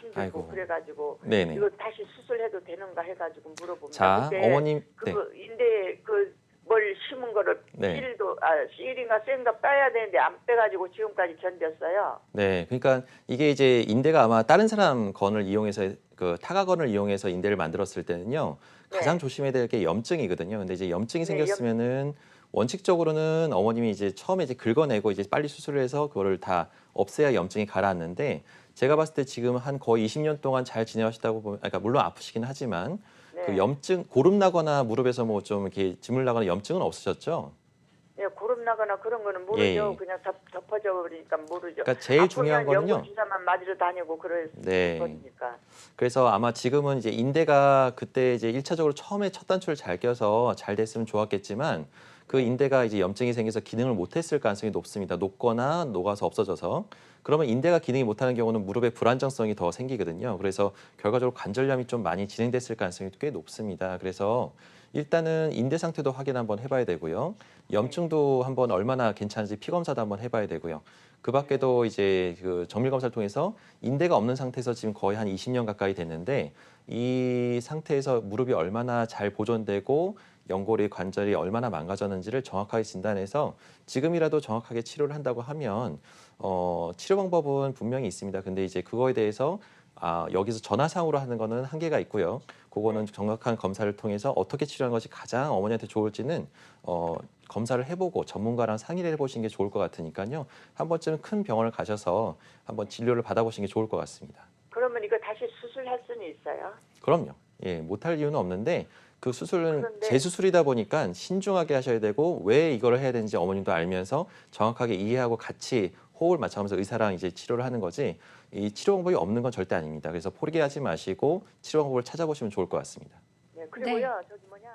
힘들고 아이고. 그래가지고 네네. 이거 다시 수술해도 되는가 해가지고 물어봅니다. 자, 그때 어머님. 네. 그거 인대 뭘 심은 거를 네. 실인가 쇠인가 빼야 되는데 안 빼가지고 지금까지 견뎠어요. 네, 그러니까 이게 이제 인대가 아마 다른 사람 건을 이용해서 그 타가건을 이용해서 인대를 만들었을 때는요 가장 네. 조심해야 될 게 염증이거든요. 근데 이제 염증이 네, 생겼으면은 원칙적으로는 어머님이 이제 처음에 이제 긁어내고 이제 빨리 수술을 해서 그거를 다 없애야 염증이 가라앉는데 제가 봤을 때 지금 한 거의 20년 동안 잘 지내셨다고 보면, 그러니까 물론 아프시긴 하지만 네. 그 염증 고름 나거나 무릎에서 뭐 좀 이렇게 지물 나거나 염증은 없으셨죠? 예, 고름 나거나 그런 거는 모르죠. 예. 그냥 덮어져 버리니까 모르죠. 그러니까 제일 중요한 거는요. 연골 주사만 맞으러 다니고 네. 그러니까. 그래서 아마 지금은 이제 인대가 그때 이제 1차적으로 처음에 첫 단추를 잘 껴서 잘 됐으면 좋았겠지만 그 인대가 이제 염증이 생겨서 기능을 못했을 가능성이 높습니다. 녹거나 녹아서 없어져서. 그러면 인대가 기능이 못하는 경우는 무릎에 불안정성이 더 생기거든요. 그래서 결과적으로 관절염이 좀 많이 진행됐을 가능성이 꽤 높습니다. 그래서 일단은 인대 상태도 확인 한번 해봐야 되고요. 염증도 한번 얼마나 괜찮은지 피 검사도 한번 해봐야 되고요. 그 밖에도 이제 그 정밀 검사를 통해서 인대가 없는 상태에서 지금 거의 한 20년 가까이 됐는데 이 상태에서 무릎이 얼마나 잘 보존되고 연골이 관절이 얼마나 망가졌는지를 정확하게 진단해서 지금이라도 정확하게 치료를 한다고 하면 치료 방법은 분명히 있습니다. 근데 이제 그거에 대해서 여기서 전화상으로 하는 거는 한계가 있고요. 그거는 정확한 검사를 통해서 어떻게 치료하는 것이 가장 어머니한테 좋을지는 검사를 해보고 전문가랑 상의를 해보시는 게 좋을 것 같으니까요. 한 번쯤 큰 병원을 가셔서 한번 진료를 받아보시는 게 좋을 것 같습니다. 그러면 이거 다시 수술할 수는 있어요? 그럼요. 예, 못할 이유는 없는데 그 수술은 그런데- 재수술이다 보니까 신중하게 하셔야 되고 왜 이거를 해야 되는지 어머님도 알면서 정확하게 이해하고 같이 호흡을 맞춰가면서 의사랑 이제 치료를 하는 거지 이 치료 방법이 없는 건 절대 아닙니다. 그래서 포기하지 마시고 치료 방법을 찾아보시면 좋을 것 같습니다. 네, 그리고요, 저기 뭐냐.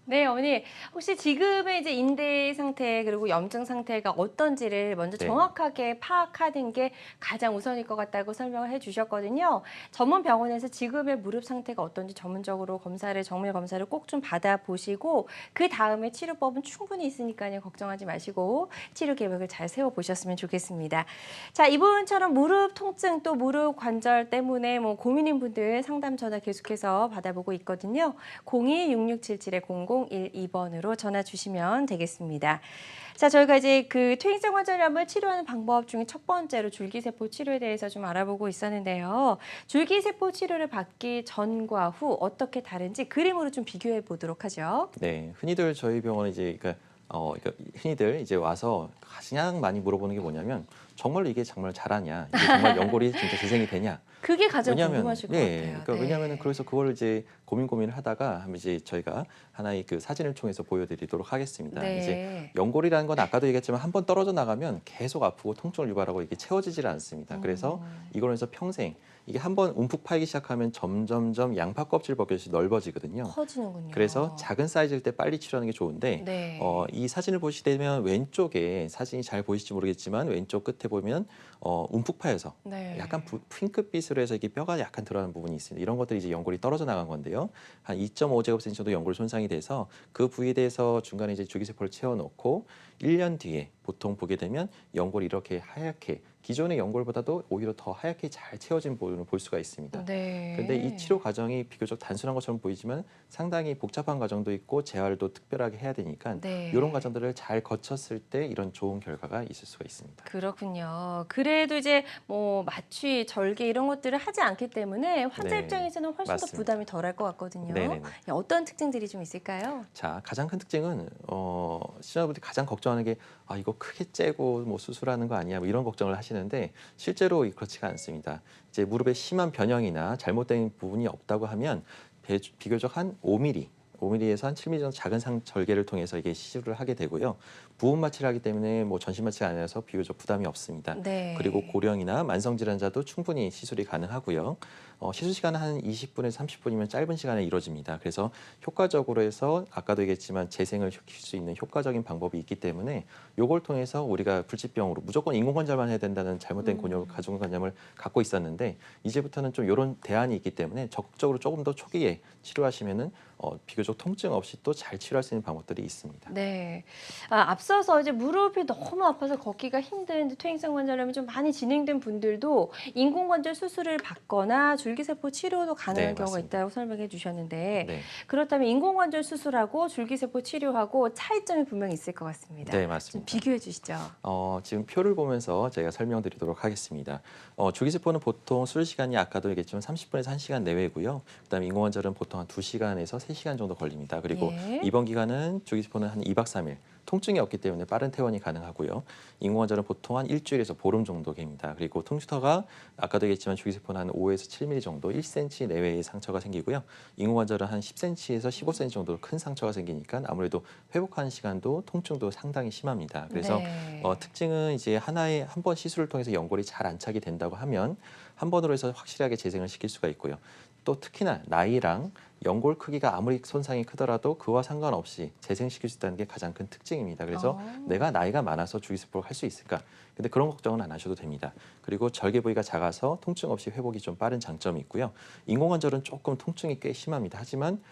네, 어머니. 혹시 지금의 이제 인대 상태 그리고 염증 상태가 어떤지를 먼저 네. 정확하게 파악하는 게 가장 우선일 것 같다고 설명을 해주셨거든요. 전문 병원에서 지금의 무릎 상태가 어떤지 전문적으로 정밀 검사를 꼭 좀 받아보시고 그 다음에 치료법은 충분히 있으니까요. 걱정하지 마시고 치료 계획을 잘 세워보셨으면 좋겠습니다. 자, 이분처럼 무릎 통증 또 무릎 관절 때문에 뭐 고민인 분들 상담 전화 계속해서 받아보고 있거든요. 02-6677-0012번으로 전화 주시면 되겠습니다. 자, 저희가 이제 그 퇴행성 관절염을 치료하는 방법 중에 첫 번째로 줄기세포 치료에 대해서 좀 알아보고 있었는데요. 줄기세포 치료를 받기 전과 후 어떻게 다른지 그림으로 좀 비교해 보도록 하죠. 네, 흔히들 저희 병원에 이제 그러니까 흔히들 이제 와서 가장 많이 물어보는 게 뭐냐면 정말로 이게 정말 잘하냐, 이게 정말 연골이 진짜 재생이 되냐. 그게 가장 왜냐하면 궁금하실 것 네, 같아요. 그러니까 왜냐하면 그래서 그걸 이제 고민을 하다가 하면 이제 저희가 하나의 그 사진을 통해서 보여드리도록 하겠습니다. 네. 이제 연골이라는 건 아까도 얘기했지만 한번 떨어져 나가면 계속 아프고 통증을 유발하고 이게 채워지질 않습니다. 그래서 이걸로 해서 평생 이게 한번 움푹 파이기 시작하면 점점점 양파 껍질 벗겨서 넓어지거든요. 커지는군요. 그래서 작은 사이즈일 때 빨리 치료하는 게 좋은데 네. 이 사진을 보시게 되면 왼쪽에 사진이 잘 보이실지 모르겠지만 왼쪽 끝에 보면 움푹 파여서 네. 약간 핑크빛으로 해서 이게 뼈가 약간 드러나는 부분이 있습니다. 이런 것들이 이제 연골이 떨어져 나간 건데요. 한 2.5제곱센치 정도 연골 손상이 돼서 그 부위에 대해서 중간에 이제 줄기세포를 채워놓고 1년 뒤에 보통 보게 되면 연골이 이렇게 하얗게 기존의 연골보다도 오히려 더 하얗게 잘 채워진 부분을 볼 수가 있습니다. 네. 근데 이 치료 과정이 비교적 단순한 것처럼 보이지만 상당히 복잡한 과정도 있고 재활도 특별하게 해야 되니까 네. 이런 과정들을 잘 거쳤을 때 이런 좋은 결과가 있을 수가 있습니다. 그렇군요. 그래도 이제 뭐 마취, 절개 이런 것들을 하지 않기 때문에 환자 네, 입장에서는 훨씬 맞습니다. 더 부담이 덜할 것 같거든요. 네네네. 어떤 특징들이 좀 있을까요? 자, 가장 큰 특징은 시청자분들이 가장 걱정하는 게 이거 크게 째고 뭐 수술하는 거 아니야? 뭐 이런 걱정을 하시는데 실제로 그렇지가 않습니다. 이제 무릎에 심한 변형이나 잘못된 부분이 없다고 하면 비교적 한 5mm, 5mm에서 한 7mm 정도 작은 절개를 통해서 이게 시술을 하게 되고요. 부분 마취를 하기 때문에 뭐 전신 마취가 아니라서 비교적 부담이 없습니다. 네. 그리고 고령이나 만성 질환자도 충분히 시술이 가능하고요. 시술 시간은 한 20분에서 30분이면 짧은 시간에 이루어집니다. 그래서 효과적으로 해서 아까도 얘기했지만 재생을 시킬 수 있는 효과적인 방법이 있기 때문에 이걸 통해서 우리가 불치병으로 무조건 인공관절만 해야 된다는 잘못된 가정관념을 갖고 있었는데 이제부터는 좀 이런 대안이 있기 때문에 적극적으로 조금 더 초기에 치료하시면은 비교적 통증 없이 또 잘 치료할 수 있는 방법들이 있습니다. 네. 앞서서 이제 무릎이 너무 아파서 걷기가 힘든 퇴행성 관절염이 좀 많이 진행된 분들도 인공관절 수술을 받거나 줄기세포 치료도 가능한 네, 경우가 맞습니다. 있다고 설명해 주셨는데 네, 그렇다면 인공관절 수술하고 줄기세포 치료하고 차이점이 분명히 있을 것 같습니다. 네 좀 맞습니다. 비교해 주시죠. 지금 표를 보면서 제가 설명드리도록 하겠습니다. 줄기세포는 보통 수술 시간이 아까도 얘기했지만 30분에서 1시간 내외고요. 그다음에 인공관절은 보통 한 2시간에서 3시간 정도 걸립니다. 그리고 예. 입원 기간은 줄기세포는 한 2박 3일. 통증이 없기 때문에 빠른 퇴원이 가능하고요. 인공관절은 보통 한 일주일에서 보름 정도 됩니다. 그리고 흉터가 아까도 얘기했지만 줄기세포는 한 5에서 7mm 정도 1cm 내외의 상처가 생기고요. 인공관절은 한 10cm에서 15cm 정도 큰 상처가 생기니까 아무래도 회복하는 시간도 통증도 상당히 심합니다. 그래서 네. 특징은 이제 하나의 한 번 시술을 통해서 연골이 잘 안착이 된다고 하면 한 번으로 해서 확실하게 재생을 시킬 수가 있고요. 또 특히나 나이랑 연골 크기가 아무리 손상이 크더라도 그와 상관없이 재생시킬 수 있다는 게 가장 큰 특징입니다. 그래서 내가 나이가 많아서 줄기세포를 할 수 있을까? 근데 그런 걱정은 안 하셔도 됩니다. 그리고 절개 부위가 작아서 통증 없이 회복이 좀 빠른 장점이 있고요. 인공관절은 조금 통증이 꽤 심합니다. 하지만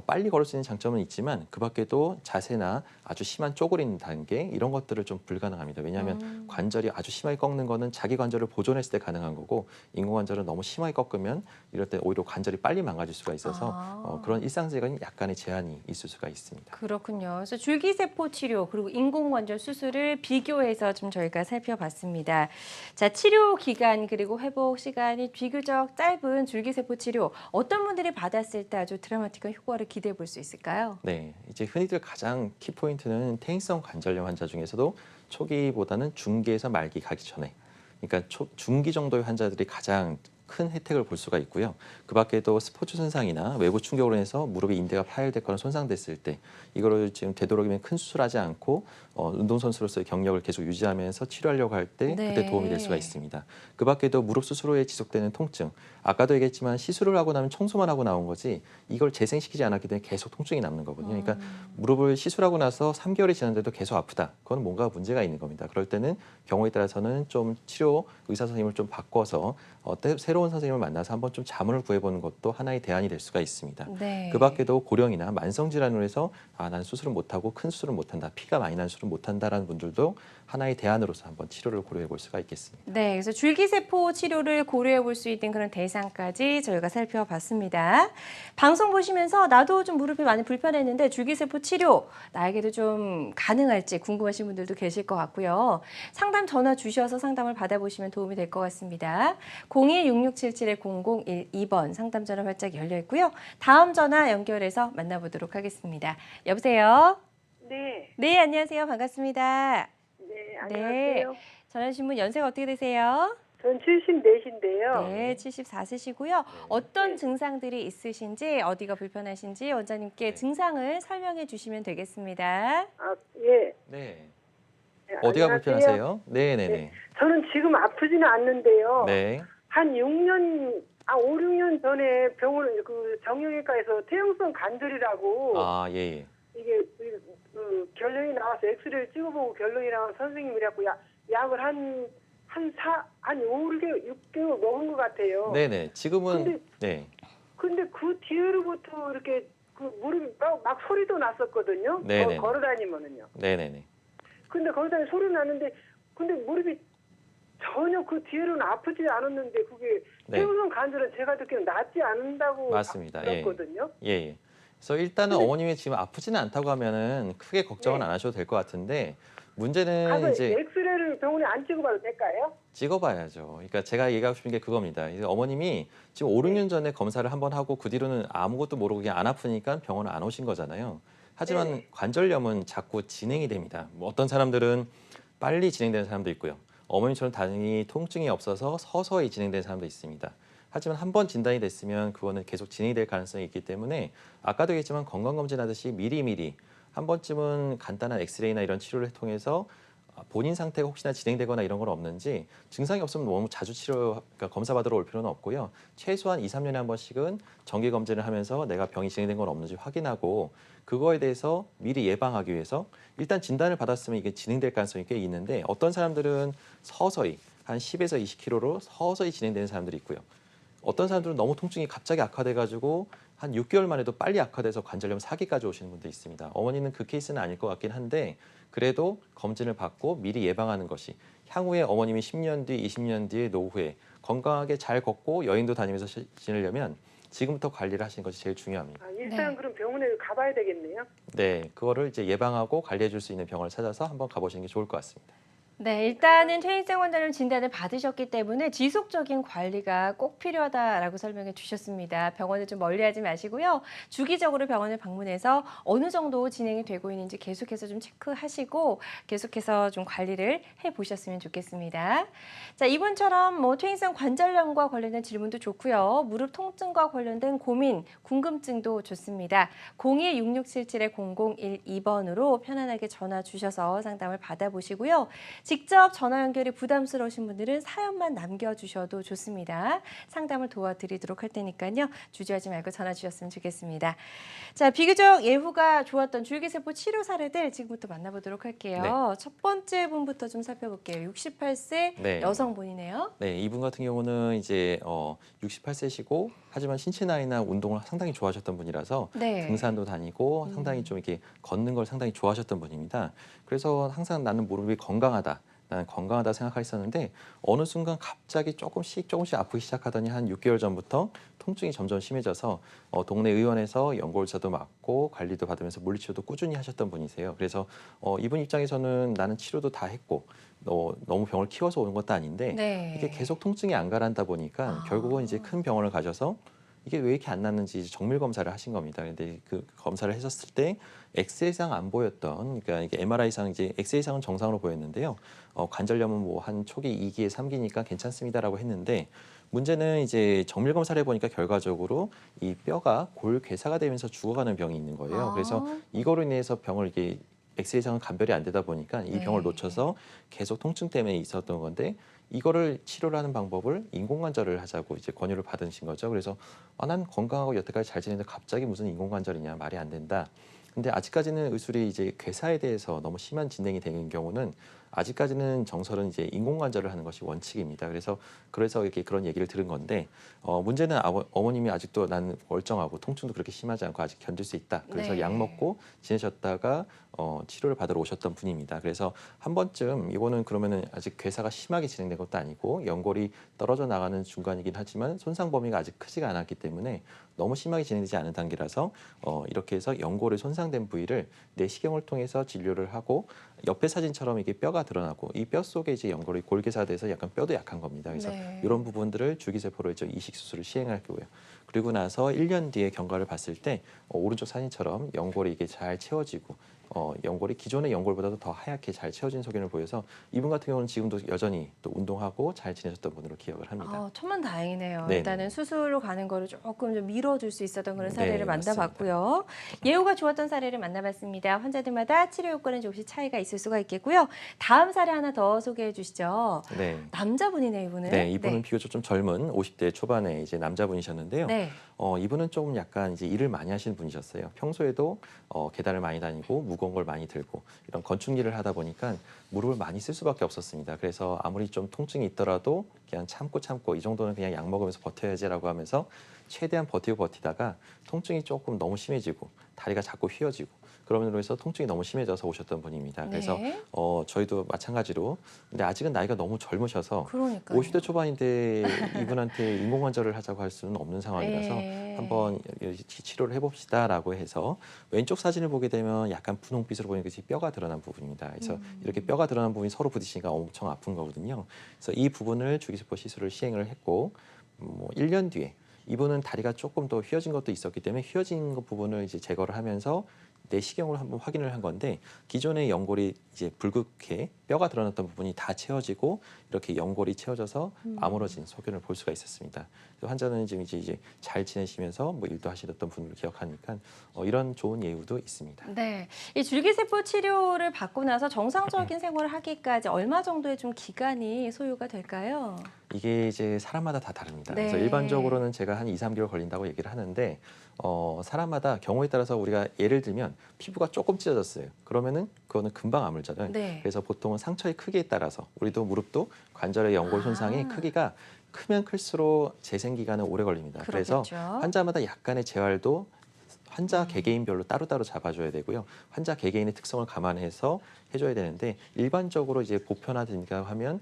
빨리 걸을 수 있는 장점은 있지만 그 밖에도 자세나 아주 심한 쪼그리는 단계 이런 것들을 좀 불가능합니다. 왜냐하면 관절이 아주 심하게 꺾는 거는 자기 관절을 보존했을 때 가능한 거고 인공관절은 너무 심하게 꺾으면 이럴 때 오히려 관절이 빨리 망가질 수가 있어서 그런 일상적인 약간의 제한이 있을 수가 있습니다. 그렇군요. 그래서 줄기세포 치료 그리고 인공관절 수술을 비교해서 좀 저희가 살펴봤습니다. 자, 치료 기간 그리고 회복 시간이 비교적 짧은 줄기세포 치료 어떤 분들이 받았을 때 아주 드라마틱한 효과를 기대해 볼 수 있을까요? 네, 이제 흔히들 가장 키포인트는 퇴행성 관절염 환자 중에서도 초기보다는 중기에서 말기 가기 전에 그러니까 중기 정도의 환자들이 가장 큰 혜택을 볼 수가 있고요. 그 밖에도 스포츠 손상이나 외부 충격으로 인해서 무릎의 인대가 파열됐거나 손상됐을 때 이거를 지금 되도록이면 큰 수술하지 않고 운동선수로서의 경력을 계속 유지하면서 치료하려고 할 때 네. 그때 도움이 될 수가 있습니다. 그 밖에도 무릎 수술 후에 지속되는 통증 아까도 얘기했지만 시술을 하고 나면 청소만 하고 나온 거지 이걸 재생시키지 않았기 때문에 계속 통증이 남는 거거든요. 그러니까 무릎을 시술하고 나서 3개월이 지났는데도 계속 아프다. 그건 뭔가 문제가 있는 겁니다. 그럴 때는 경우에 따라서는 좀 치료 의사 선생님을 좀 바꿔서 새로운 선생님을 만나서 한번 좀 자문을 구해보는 것도 하나의 대안이 될 수가 있습니다. 네. 그 밖에도 고령이나 만성 질환으로 해서 난 수술을 못하고 큰 수술을 못한다. 피가 많이 난 수술을 못한다라는 분들도 하나의 대안으로서 한번 치료를 고려해 볼 수가 있겠습니다. 네, 그래서 줄기세포 치료를 고려해 볼 수 있는 그런 대상까지 저희가 살펴봤습니다. 방송 보시면서 나도 좀 무릎이 많이 불편했는데 줄기세포 치료 나에게도 좀 가능할지 궁금하신 분들도 계실 것 같고요. 상담 전화 주셔서 상담을 받아보시면 도움이 될 것 같습니다. 02-6677-0012번 상담 전화 활짝 열려 있고요. 다음 전화 연결해서 만나보도록 하겠습니다. 여보세요? 네, 네, 안녕하세요. 반갑습니다. 네, 안녕하세요. 전화 주신 분 연세가 어떻게 되세요? 전 74인데요. 네, 74세시고요. 어떤 네. 증상들이 있으신지, 어디가 불편하신지 원장님께 네. 증상을 설명해 주시면 되겠습니다. 아, 예. 네. 네, 어디가 안녕하세요. 불편하세요? 네네네. 저는 지금 아프지는 않는데요. 네. 한 6년, 5, 6년 전에 정형외과에서 퇴행성 관절이라고 예. 이게 결론이 나와서 엑스레이를 찍어보고 결론이 나와서 선생님이 그래갖고 약을 한 5, 6개월 먹은 것 같아요. 네네. 지금은 근데- 네. 근데 그 뒤로부터 이렇게 그 무릎이 막 소리도 났었거든요. 네네네. 걸어 다니면은요. 네네네. 근데 걸어 다니면 소리 나는데 근데 무릎이 전혀 그 뒤로는 아프지 않았는데 그게 네. 최우선 관절은 제가 듣기에는 낫지 않는다고 맞습니다. 예. 들었거든요. 예, 예. 그래서 일단은 근데 어머님이 지금 아프지는 않다고 하면은 크게 걱정은 네. 안 하셔도 될 것 같은데 가서 문제는 이제 엑스레이를 병원에 안 찍어봐도 될까요? 찍어봐야죠. 그러니까 제가 얘기하고 싶은 게 그겁니다. 이제 어머님이 지금 5, 네. 6년 전에 검사를 한번 하고 그 뒤로는 아무것도 모르고 그냥 안 아프니까 병원을 안 오신 거잖아요. 하지만 네. 관절염은 자꾸 진행이 됩니다. 뭐 어떤 사람들은 빨리 진행되는 사람도 있고요. 어머님처럼 다행히 통증이 없어서 서서히 진행되는 사람도 있습니다. 하지만 한 번 진단이 됐으면 그거는 계속 진행이 될 가능성이 있기 때문에 아까도 얘기했지만 건강검진하듯이 미리미리 한 번쯤은 간단한 엑스레이나 이런 치료를 통해서 본인 상태가 혹시나 진행되거나 이런 건 없는지 증상이 없으면 너무 자주 그러니까 검사 받으러 올 필요는 없고요. 최소한 2, 3년에 한 번씩은 정기 검진을 하면서 내가 병이 진행된 건 없는지 확인하고 그거에 대해서 미리 예방하기 위해서 일단 진단을 받았으면 이게 진행될 가능성이 꽤 있는데 어떤 사람들은 서서히 한 10에서 20kg로 서서히 진행되는 사람들이 있고요. 어떤 사람들은 너무 통증이 갑자기 악화돼가지고 한 6개월 만에도 빨리 악화돼서 관절염 4기까지 오시는 분도 있습니다. 어머니는 그 케이스는 아닐 것 같긴 한데 그래도 검진을 받고 미리 예방하는 것이 향후에 어머님이 10년 뒤, 20년 뒤에 노후에 건강하게 잘 걷고 여행도 다니면서 지내려면 지금부터 관리를 하시는 것이 제일 중요합니다. 일단 네. 그럼 병원에 가봐야 되겠네요. 네, 그거를 이제 예방하고 관리해 줄 수 있는 병원을 찾아서 한번 가보시는 게 좋을 것 같습니다. 네, 일단은 퇴행성 관절염 진단을 받으셨기 때문에 지속적인 관리가 꼭 필요하다라고 설명해 주셨습니다. 병원을 좀 멀리하지 마시고요. 주기적으로 병원을 방문해서 어느 정도 진행이 되고 있는지 계속해서 좀 체크하시고 계속해서 좀 관리를 해보셨으면 좋겠습니다. 자, 이분처럼 뭐 퇴행성 관절염과 관련된 질문도 좋고요. 무릎 통증과 관련된 고민, 궁금증도 좋습니다. 02-6677-0012번으로 편안하게 전화 주셔서 상담을 받아보시고요. 직접 전화 연결이 부담스러우신 분들은 사연만 남겨주셔도 좋습니다. 상담을 도와드리도록 할 테니까요. 주저하지 말고 전화 주셨으면 좋겠습니다. 자, 비교적 예후가 좋았던 줄기세포 치료 사례들 지금부터 만나보도록 할게요. 첫 번째 분부터 좀 살펴볼게요. 68세 네. 여성분이네요. 네, 이분 같은 경우는 이제 68세시고 하지만 신체 나이나 운동을 상당히 좋아하셨던 분이라서 네. 등산도 다니고 상당히 좀 이렇게 걷는 걸 상당히 좋아하셨던 분입니다. 그래서 항상 나는 무릎이 건강하다. 나는 건강하다 생각했었는데 어느 순간 갑자기 조금씩 아프기 시작하더니 한 6개월 전부터 통증이 점점 심해져서 동네 의원에서 연골사도 맞고 관리도 받으면서 물리치료도 꾸준히 하셨던 분이세요. 그래서 이분 입장에서는 나는 치료도 다 했고 너무 병을 키워서 오는 것도 아닌데 네. 이게 계속 통증이 안 가라앉다 보니까 결국은 이제 큰 병원을 가셔서 이게 왜 이렇게 안 낫는지 이제 정밀 검사를 하신 겁니다. 근데 그 검사를 하셨을 때 엑스레이상 안 보였던, 그러니까 이게 MRI상 이제 엑스레이상은 정상으로 보였는데요. 관절염은 뭐 한 초기 2기에 3기니까 괜찮습니다라고 했는데 문제는 이제 정밀 검사를 해보니까 결과적으로 이 뼈가 골괴사가 되면서 죽어가는 병이 있는 거예요. 그래서 이거로 인해서 병을 이게 엑스레이상은 감별이 안 되다 보니까 이 병을 네. 놓쳐서 계속 통증 때문에 있었던 건데 이거를 치료를 하는 방법을 인공관절을 하자고 이제 권유를 받으신 거죠. 그래서 난 건강하고 여태까지 잘 지냈는데 갑자기 무슨 인공관절이냐 말이 안 된다. 근데 아직까지는 의술이 이제 괴사에 대해서 너무 심한 진행이 되는 경우는 아직까지는 정설은 이제 인공관절을 하는 것이 원칙입니다. 그래서 이렇게 그런 얘기를 들은 건데 문제는 어머님이 아직도 나는 멀쩡하고 통증도 그렇게 심하지 않고 아직 견딜 수 있다. 그래서 네. 약 먹고 지내셨다가 치료를 받으러 오셨던 분입니다. 그래서 한 번쯤 이거는 그러면은 아직 괴사가 심하게 진행된 것도 아니고 연골이 떨어져 나가는 중간이긴 하지만 손상 범위가 아직 크지가 않았기 때문에 너무 심하게 진행되지 않은 단계라서 이렇게 해서 연골의 손상된 부위를 내시경을 통해서 진료를 하고 옆에 사진처럼 이게 뼈가 드러나고 이 뼈 속에 이제 연골이 골괴사돼서 약간 뼈도 약한 겁니다. 그래서 네. 이런 부분들을 줄기세포로 이제 이식 수술을 시행할 거고요. 그리고 나서 1년 뒤에 경과를 봤을 때 오른쪽 사진처럼 연골이 이게 잘 채워지고 연골이 기존의 연골보다도 더 하얗게 잘 채워진 소견을 보여서 이분 같은 경우는 지금도 여전히 또 운동하고 잘 지내셨던 분으로 기억을 합니다. 천만 다행이네요. 네네. 일단은 수술로 가는 거를 조금 좀 미뤄줄 수 있었던 그런 사례를 네, 만나봤고요. 예후가 좋았던 사례를 만나봤습니다. 환자들마다 치료 효과는 조금씩 차이가 있을 수가 있겠고요. 다음 사례 하나 더 소개해 주시죠. 네. 남자분이네요, 이분은. 네, 이분은 비교적 좀 젊은 50대 초반의 이제 남자분이셨는데요. 네. 이분은 조금 약간 이제 일을 많이 하시는 분이셨어요. 평소에도 계단을 많이 다니고 무거운 걸 많이 들고 이런 건축 일을 하다 보니까 무릎을 많이 쓸 수밖에 없었습니다. 그래서 아무리 좀 통증이 있더라도 그냥 참고 이 정도는 그냥 약 먹으면서 버텨야지라고 하면서 최대한 버티다가 통증이 조금 너무 심해지고 다리가 자꾸 휘어지고 그럼으로 해서 통증이 너무 심해져서 오셨던 분입니다. 그래서 네. 저희도 마찬가지로 근데 아직은 나이가 너무 젊으셔서 그러니까요. 50대 초반인데 이분한테 인공관절을 하자고 할 수는 없는 상황이라서 예. 한번 치료를 해봅시다라고 해서 왼쪽 사진을 보게 되면 약간 분홍빛으로 보이는 것이 뼈가 드러난 부분입니다. 그래서 이렇게 뼈가 드러난 부분이 서로 부딪히니까 엄청 아픈 거거든요. 그래서 이 부분을 줄기세포 시술을 시행을 했고 1년 뒤에 이분은 다리가 조금 더 휘어진 것도 있었기 때문에 휘어진 그 부분을 이제 제거를 하면서 내시경으로 한번 확인을 한 건데 기존의 연골이 이제 불극해 뼈가 드러났던 부분이 다 채워지고 이렇게 연골이 채워져서 아물어진 소견을 볼 수가 있었습니다. 환자는 지금 이제 잘 지내시면서 일도 하시던 분을 기억하니까 이런 좋은 예우도 있습니다. 네, 이 줄기세포 치료를 받고 나서 정상적인 생활을 하기까지 얼마 정도의 좀 기간이 소요가 될까요? 이게 이제 사람마다 다 다릅니다. 네. 그래서 일반적으로는 제가 한 2, 3개월 걸린다고 얘기를 하는데 사람마다 경우에 따라서 우리가 예를 들면 피부가 조금 찢어졌어요. 그러면은 그거는 금방 아물잖아요. 네. 그래서 보통은 상처의 크기에 따라서 우리도 무릎도 관절의 연골 손상의 크기가 크면 클수록 재생 기간은 오래 걸립니다. 그래서 그렇겠죠. 환자마다 약간의 재활도 환자 개개인별로 따로따로 잡아줘야 되고요. 환자 개개인의 특성을 감안해서 해줘야 되는데 일반적으로 이제 보편화된가 하면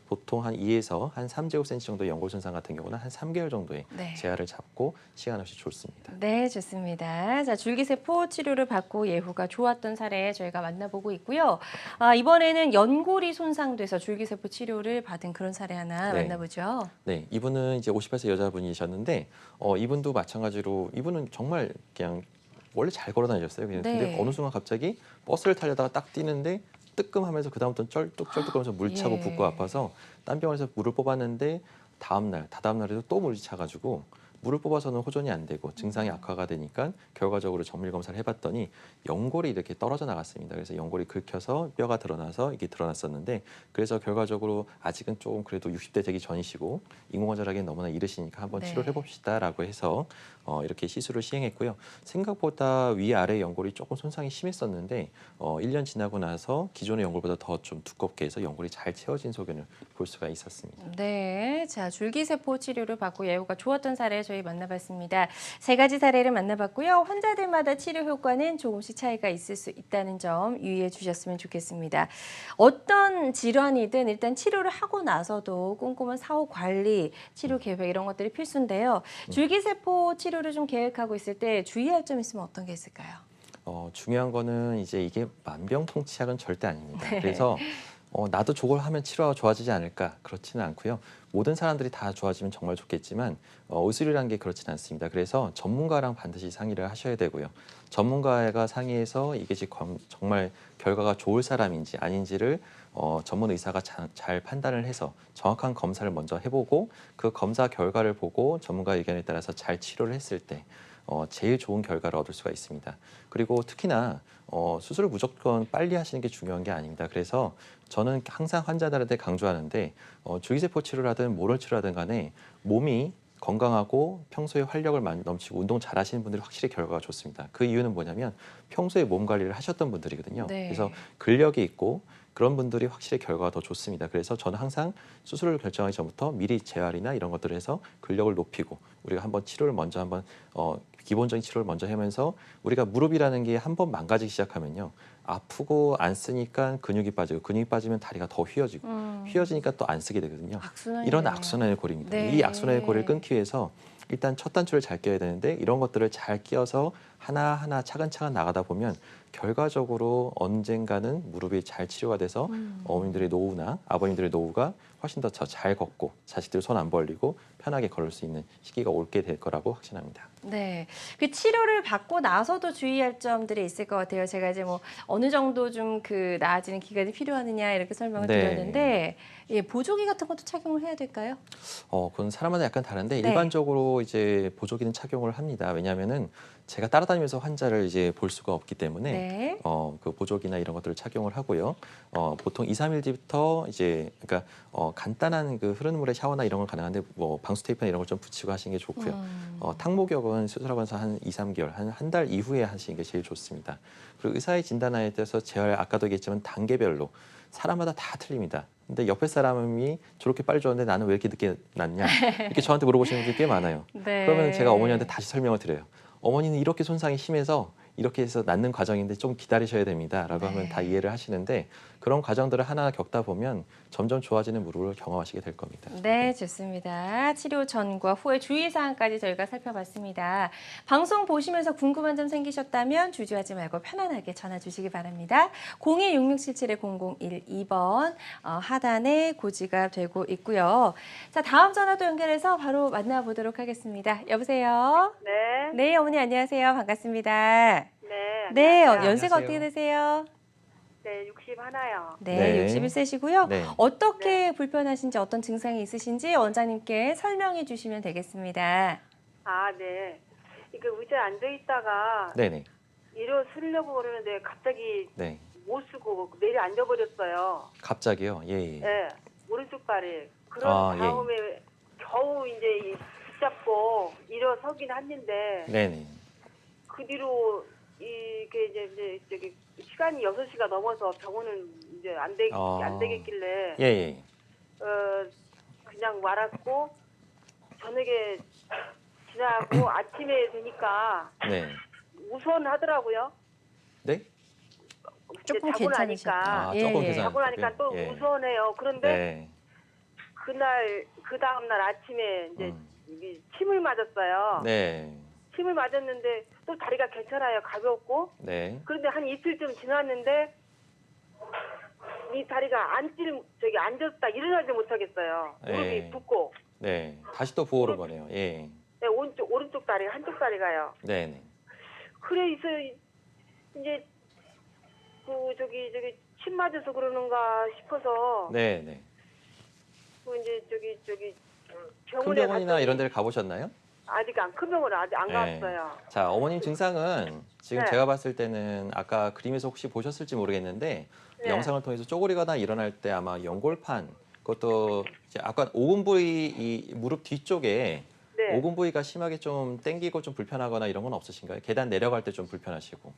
보통 한 2에서 한 3제곱센치 정도 연골 손상 같은 경우는 한 3개월 정도의 네. 재활을 잡고 시간 없이 좋습니다. 네, 좋습니다. 자, 줄기세포 치료를 받고 예후가 좋았던 사례 저희가 만나보고 있고요. 이번에는 연골이 손상돼서 줄기세포 치료를 받은 그런 사례 하나 네. 만나보죠. 네, 이분은 이제 58세 여자분이셨는데 이분도 마찬가지로 이분은 정말 그냥 원래 잘 걸어 다니셨어요. 네. 근데 어느 순간 갑자기 버스를 타려다가 딱 뛰는데 뜨끔하면서 그다음부터는 쩔뚝쩔뚝하면서 물 차고 예. 붓고 아파서 딴 병원에서 물을 뽑았는데 다다음 날에도 또 물이 차가지고 물을 뽑아서는 호전이 안 되고 증상이 악화가 되니까 결과적으로 정밀 검사를 해봤더니 연골이 이렇게 떨어져 나갔습니다. 그래서 연골이 긁혀서 뼈가 드러나서 이게 드러났었는데 그래서 결과적으로 아직은 조금 그래도 60대 되기 전이시고 인공관절하기엔 너무나 이르시니까 한번 네. 치료를 해봅시다라고 해서 이렇게 시술을 시행했고요. 생각보다 위아래 연골이 조금 손상이 심했었는데 1년 지나고 나서 기존의 연골보다 더 좀 두껍게 해서 연골이 잘 채워진 소견을 볼 수가 있었습니다. 네, 자 줄기세포 치료를 받고 예후가 좋았던 사례 저희 만나봤습니다. 세 가지 사례를 만나봤고요. 환자들마다 치료 효과는 조금씩 차이가 있을 수 있다는 점 유의해 주셨으면 좋겠습니다. 어떤 질환이든 일단 치료를 하고 나서도 꼼꼼한 사후 관리, 치료 계획 이런 것들이 필수인데요. 줄기세포 치료를 좀 계획하고 있을 때 주의할 점 있으면 어떤 게 있을까요? 중요한 거는 이제 이게 만병통치약은 절대 아닙니다. 네. 그래서 나도 저걸 하면 치료가 좋아지지 않을까 그렇지는 않고요. 모든 사람들이 다 좋아지면 정말 좋겠지만 의술이라는 게 그렇지는 않습니다. 그래서 전문가랑 반드시 상의를 하셔야 되고요. 전문가가 상의해서 이게 지금 정말 결과가 좋을 사람인지 아닌지를 전문 의사가 잘 판단을 해서 정확한 검사를 먼저 해보고 그 검사 결과를 보고 전문가 의견에 따라서 잘 치료를 했을 때 제일 좋은 결과를 얻을 수가 있습니다. 그리고 특히나 수술을 무조건 빨리 하시는 게 중요한 게 아닙니다. 그래서 저는 항상 환자들한테 강조하는데 줄기세포 치료를 하든 모럴 치료를 하든 간에 몸이 건강하고 평소에 활력을 넘치고 운동 잘 하시는 분들이 확실히 결과가 좋습니다. 그 이유는 뭐냐면 평소에 몸 관리를 하셨던 분들이거든요. 네. 그래서 근력이 있고 그런 분들이 확실히 결과가 더 좋습니다. 그래서 저는 항상 수술을 결정하기 전부터 미리 재활이나 이런 것들을 해서 근력을 높이고 우리가 한번 치료를 먼저 한번 기본적인 치료를 먼저 하면서 우리가 무릎이라는 게 한번 망가지기 시작하면요. 아프고 안 쓰니까 근육이 빠지고 근육이 빠지면 다리가 더 휘어지고 휘어지니까 또 안 쓰게 되거든요. 악순환이네요. 이런 악순환의 고리입니다. 네. 이 악순환의 고리를 끊기 위해서 일단 첫 단추를 잘 끼워야 되는데 이런 것들을 잘 끼워서 하나하나 차근차근 나가다 보면 결과적으로 언젠가는 무릎이 잘 치료가 돼서 어머님들의 노후나 아버님들의 노후가 훨씬 더 잘 걷고 자식들 손 안 벌리고 편하게 걸을 수 있는 시기가 올게 될 거라고 확신합니다. 네, 그 치료를 받고 나서도 주의할 점들이 있을 것 같아요. 제가 이제 뭐 어느 정도 좀 그 나아지는 기간이 필요하느냐 이렇게 설명을 네. 드렸는데 예, 보조기 같은 것도 착용을 해야 될까요? 그건 사람마다 약간 다른데 네. 일반적으로 이제 보조기는 착용을 합니다. 왜냐하면은 제가 따라다니면서 환자를 이제 볼 수가 없기 때문에 네. 그 보조기나 이런 것들을 착용을 하고요. 보통 2, 3일 뒤부터 이제 그러니까 간단한 그 흐르는 물에 샤워나 이런 건 가능한데 뭐 방수 테이프나 이런 걸 좀 붙이고 하시는 게 좋고요. 탕목욕은 수술하고 나서 한 2, 3개월, 한 달 이후에 하시는 게 제일 좋습니다. 그리고 의사의 진단하에 따라서 재활 아까도 얘기했지만 단계별로 사람마다 다 틀립니다. 근데 옆에 사람이 저렇게 빨리 줬는데 나는 왜 이렇게 늦게 났냐 이렇게 저한테 물어보시는 분들이 꽤 많아요. 네. 그러면 제가 어머니한테 다시 설명을 드려요. 어머니는 이렇게 손상이 심해서 이렇게 해서 낫는 과정인데 좀 기다리셔야 됩니다라고 하면 다 이해를 하시는데 그런 과정들을 하나 겪다 보면 점점 좋아지는 무릎을 경험하시게 될 겁니다. 네, 좋습니다. 치료 전과 후의 주의사항까지 저희가 살펴봤습니다. 방송 보시면서 궁금한 점 생기셨다면 주저하지 말고 편안하게 전화 주시기 바랍니다. 02-6677-0012번 하단에 고지가 되고 있고요. 자, 다음 전화도 연결해서 바로 만나보도록 하겠습니다. 여보세요? 네. 네, 어머니 안녕하세요. 반갑습니다. 네. 네, 안녕하세요. 연세가 안녕하세요. 어떻게 되세요? 네, 61요. 네, 네. 61세시고요. 네. 어떻게 불편하신지 어떤 증상이 있으신지 원장님께 설명해 주시면 되겠습니다. 아, 네. 이게 의자에 앉아 있다가 네네. 일어서려고 그러는데 갑자기 네. 못 쓰고 내려 앉아 버렸어요. 갑자기요? 예. 예. 네. 오른쪽 발이. 그런 아, 예. 다음에 겨우 이제 붙잡고 일어서긴 했는데 네네. 그 뒤로 이게 이제 저기 시간이 6시가 넘어서 병원은 이제 안 되겠길래 예. 예. 그냥 말았고 저녁에 지나고 아침에 되니까 네. 우선하더라고요. 네? 조금 자고 괜찮으셨다. 나니까 아, 예, 조금 예. 괜찮- 자고 나니까 또 예. 우선해요. 그런데 네. 그날 그 다음 날 아침에 이제 음. 이 침을 맞았어요. 네. 침을 맞았는데 또 다리가 괜찮아요. 가볍고. 네. 그런데 한 이틀쯤 지났는데 이 다리가 앉았다 일어나지 못하겠어요. 무릎이 네. 붓고. 네. 다시 또 부어오른 거네요. 예. 네, 오른쪽 다리 한쪽 다리가요. 네네. 그래 이제 저기 침 맞아서 그러는가 싶어서 네네. 이제 저기 큰 병원에 병원이나 갔더니 이런 데를 가보셨나요? 아직 큰 병원을 아직 안 네. 갔어요. 자, 어머님 증상은 지금 네. 제가 봤을 때는 아까 그림에서 혹시 보셨을지 모르겠는데 네. 영상을 통해서 쪼그리거나 일어날 때 아마 연골판 그것도 이제 아까 오금 부위 이 무릎 뒤쪽에 네. 오금 부위가 심하게 좀 땡기고 좀 불편하거나 이런 건 없으신가요? 계단 내려갈 때 좀 불편하시고.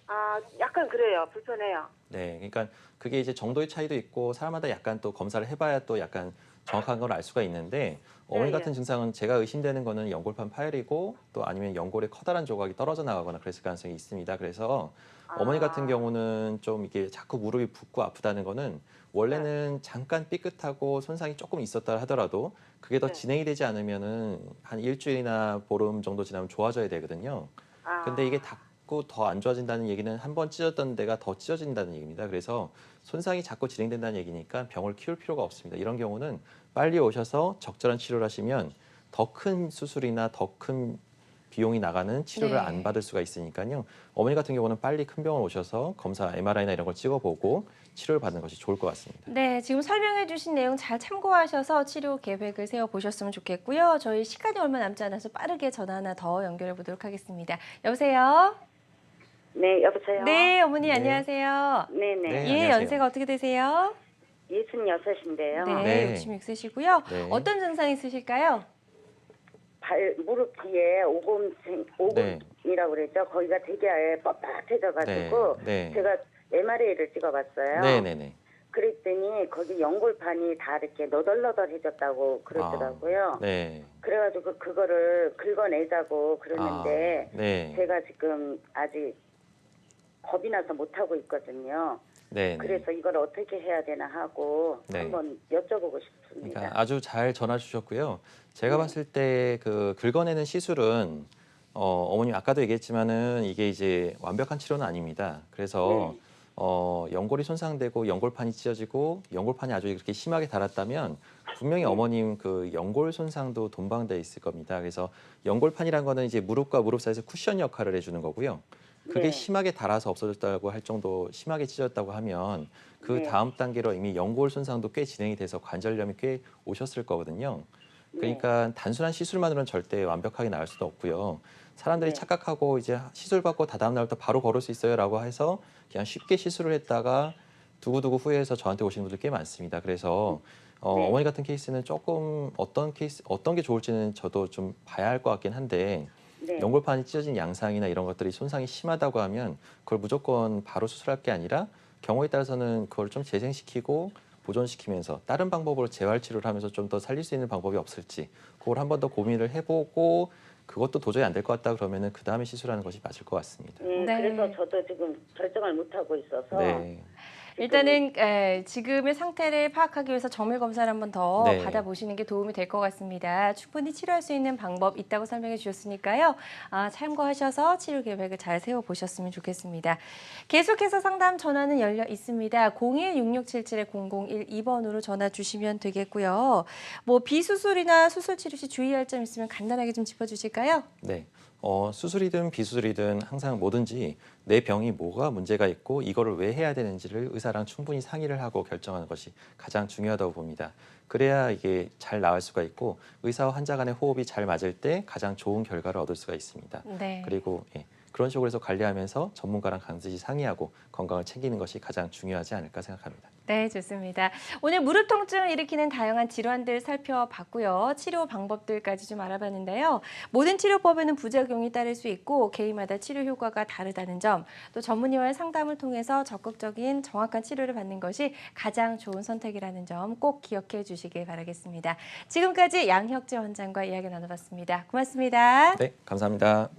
아, 약간 그래요. 불편해요. 네, 그러니까 그게 이제 정도의 차이도 있고 사람마다 약간 또 검사를 해봐야 또 약간 정확한 걸 알 수가 있는데 어머니 예, 예. 같은 증상은 제가 의심되는 거는 연골판 파열이고 또 아니면 연골의 커다란 조각이 떨어져 나가거나 그랬을 가능성이 있습니다. 그래서 어머니 같은 경우는 좀 이게 자꾸 무릎이 붓고 아프다는 거는 원래는 잠깐 삐끗하고 손상이 조금 있었다 하더라도 그게 더 네. 진행이 되지 않으면은 한 일주일이나 보름 정도 지나면 좋아져야 되거든요. 아, 근데 이게 자꾸 더 안 좋아진다는 얘기는 한 번 찢었던 데가 더 찢어진다는 얘기입니다. 그래서 손상이 자꾸 진행된다는 얘기니까 병을 키울 필요가 없습니다. 이런 경우는 빨리 오셔서 적절한 치료를 하시면 더 큰 수술이나 더 큰 비용이 나가는 치료를 네. 안 받을 수가 있으니까요. 어머니 같은 경우는 빨리 큰 병원 오셔서 검사, MRI나 이런 걸 찍어보고 치료를 받는 것이 좋을 것 같습니다. 네, 지금 설명해 주신 내용 잘 참고하셔서 치료 계획을 세워보셨으면 좋겠고요. 저희 시간이 얼마 남지 않아서 빠르게 전화 하나 더 연결해 보도록 하겠습니다. 여보세요? 네, 여보세요? 네, 어머니 네. 안녕하세요. 네네. 네. 예, 안녕하세요. 연세가 어떻게 되세요? 66인데요. 네, 네. 66세시고요. 네. 어떤 증상 있으실까요? 무릎 뒤에 오금이라고 네. 그랬죠. 거기가 되게 뻣뻣해져가지고 네. 제가 MRI를 찍어봤어요. 네네네. 그랬더니 거기 연골판이 다 이렇게 너덜너덜해졌다고 그러더라고요. 네. 그래가지고 그거를 긁어내자고 그러는데 네. 제가 지금 아직 겁이 나서 못하고 있거든요. 네. 그래서 이걸 어떻게 해야 되나 하고 네. 한번 여쭤보고 싶습니다. 그러니까 아주 잘 전화 주셨고요. 제가 네. 봤을 때 그 긁어내는 시술은 어머님 아까도 얘기했지만은 이게 이제 완벽한 치료는 아닙니다. 그래서 네. 연골이 손상되고 연골판이 찢어지고 연골판이 아주 그렇게 심하게 닳았다면 분명히 어머님 그 연골 손상도 동반돼 있을 겁니다. 그래서 연골판이란 거는 이제 무릎과 무릎 사이에서 쿠션 역할을 해주는 거고요. 그게 네. 심하게 닳아서 없어졌다고 할 정도 심하게 찢어졌다고 하면 그 네. 다음 단계로 이미 연골 손상도 꽤 진행이 돼서 관절염이 꽤 오셨을 거거든요. 그러니까 단순한 시술만으로는 절대 완벽하게 나을 수도 없고요. 사람들이 네. 착각하고 이제 시술 받고 다다음 날부터 바로 걸을 수 있어요라고 해서 그냥 쉽게 시술을 했다가 두고두고 후회해서 저한테 오시는 분들 꽤 많습니다. 그래서 네. 어머니 같은 케이스는 조금 어떤 게 좋을지는 저도 좀 봐야 할 것 같긴 한데 네. 연골판이 찢어진 양상이나 이런 것들이 손상이 심하다고 하면 그걸 무조건 바로 수술할 게 아니라 경우에 따라서는 그걸 좀 재생시키고 보존시키면서 다른 방법으로 재활 치료를 하면서 좀 더 살릴 수 있는 방법이 없을지 그걸 한 번 더 고민을 해보고 그것도 도저히 안 될 것 같다 그러면은 그 다음에 시술하는 것이 맞을 것 같습니다. 네. 그래서 저도 지금 결정을 못 하고 있어서 네. 일단은 지금의 상태를 파악하기 위해서 정밀 검사를 한번 더 네. 받아보시는 게 도움이 될 것 같습니다. 충분히 치료할 수 있는 방법 있다고 설명해 주셨으니까요. 참고하셔서 치료 계획을 잘 세워보셨으면 좋겠습니다. 계속해서 상담 전화는 열려 있습니다. 016677-0012번으로 전화 주시면 되겠고요. 뭐 비수술이나 수술 치료 시 주의할 점 있으면 간단하게 좀 짚어주실까요? 네. 수술이든 비수술이든 항상 뭐든지 내 병이 뭐가 문제가 있고 이거를 왜 해야 되는지를 의사랑 충분히 상의를 하고 결정하는 것이 가장 중요하다고 봅니다. 그래야 이게 잘 나을 수가 있고 의사와 환자 간의 호흡이 잘 맞을 때 가장 좋은 결과를 얻을 수가 있습니다. 네. 그리고 그런 식으로 해서 관리하면서 전문가랑 반드시 상의하고 건강을 챙기는 것이 가장 중요하지 않을까 생각합니다. 네, 좋습니다. 오늘 무릎 통증을 일으키는 다양한 질환들 살펴봤고요. 치료 방법들까지 좀 알아봤는데요. 모든 치료법에는 부작용이 따를 수 있고 개인마다 치료 효과가 다르다는 점, 또 전문의와의 상담을 통해서 적극적인 정확한 치료를 받는 것이 가장 좋은 선택이라는 점 꼭 기억해 주시길 바라겠습니다. 지금까지 양혁재 원장과 이야기 나눠봤습니다. 고맙습니다. 네, 감사합니다.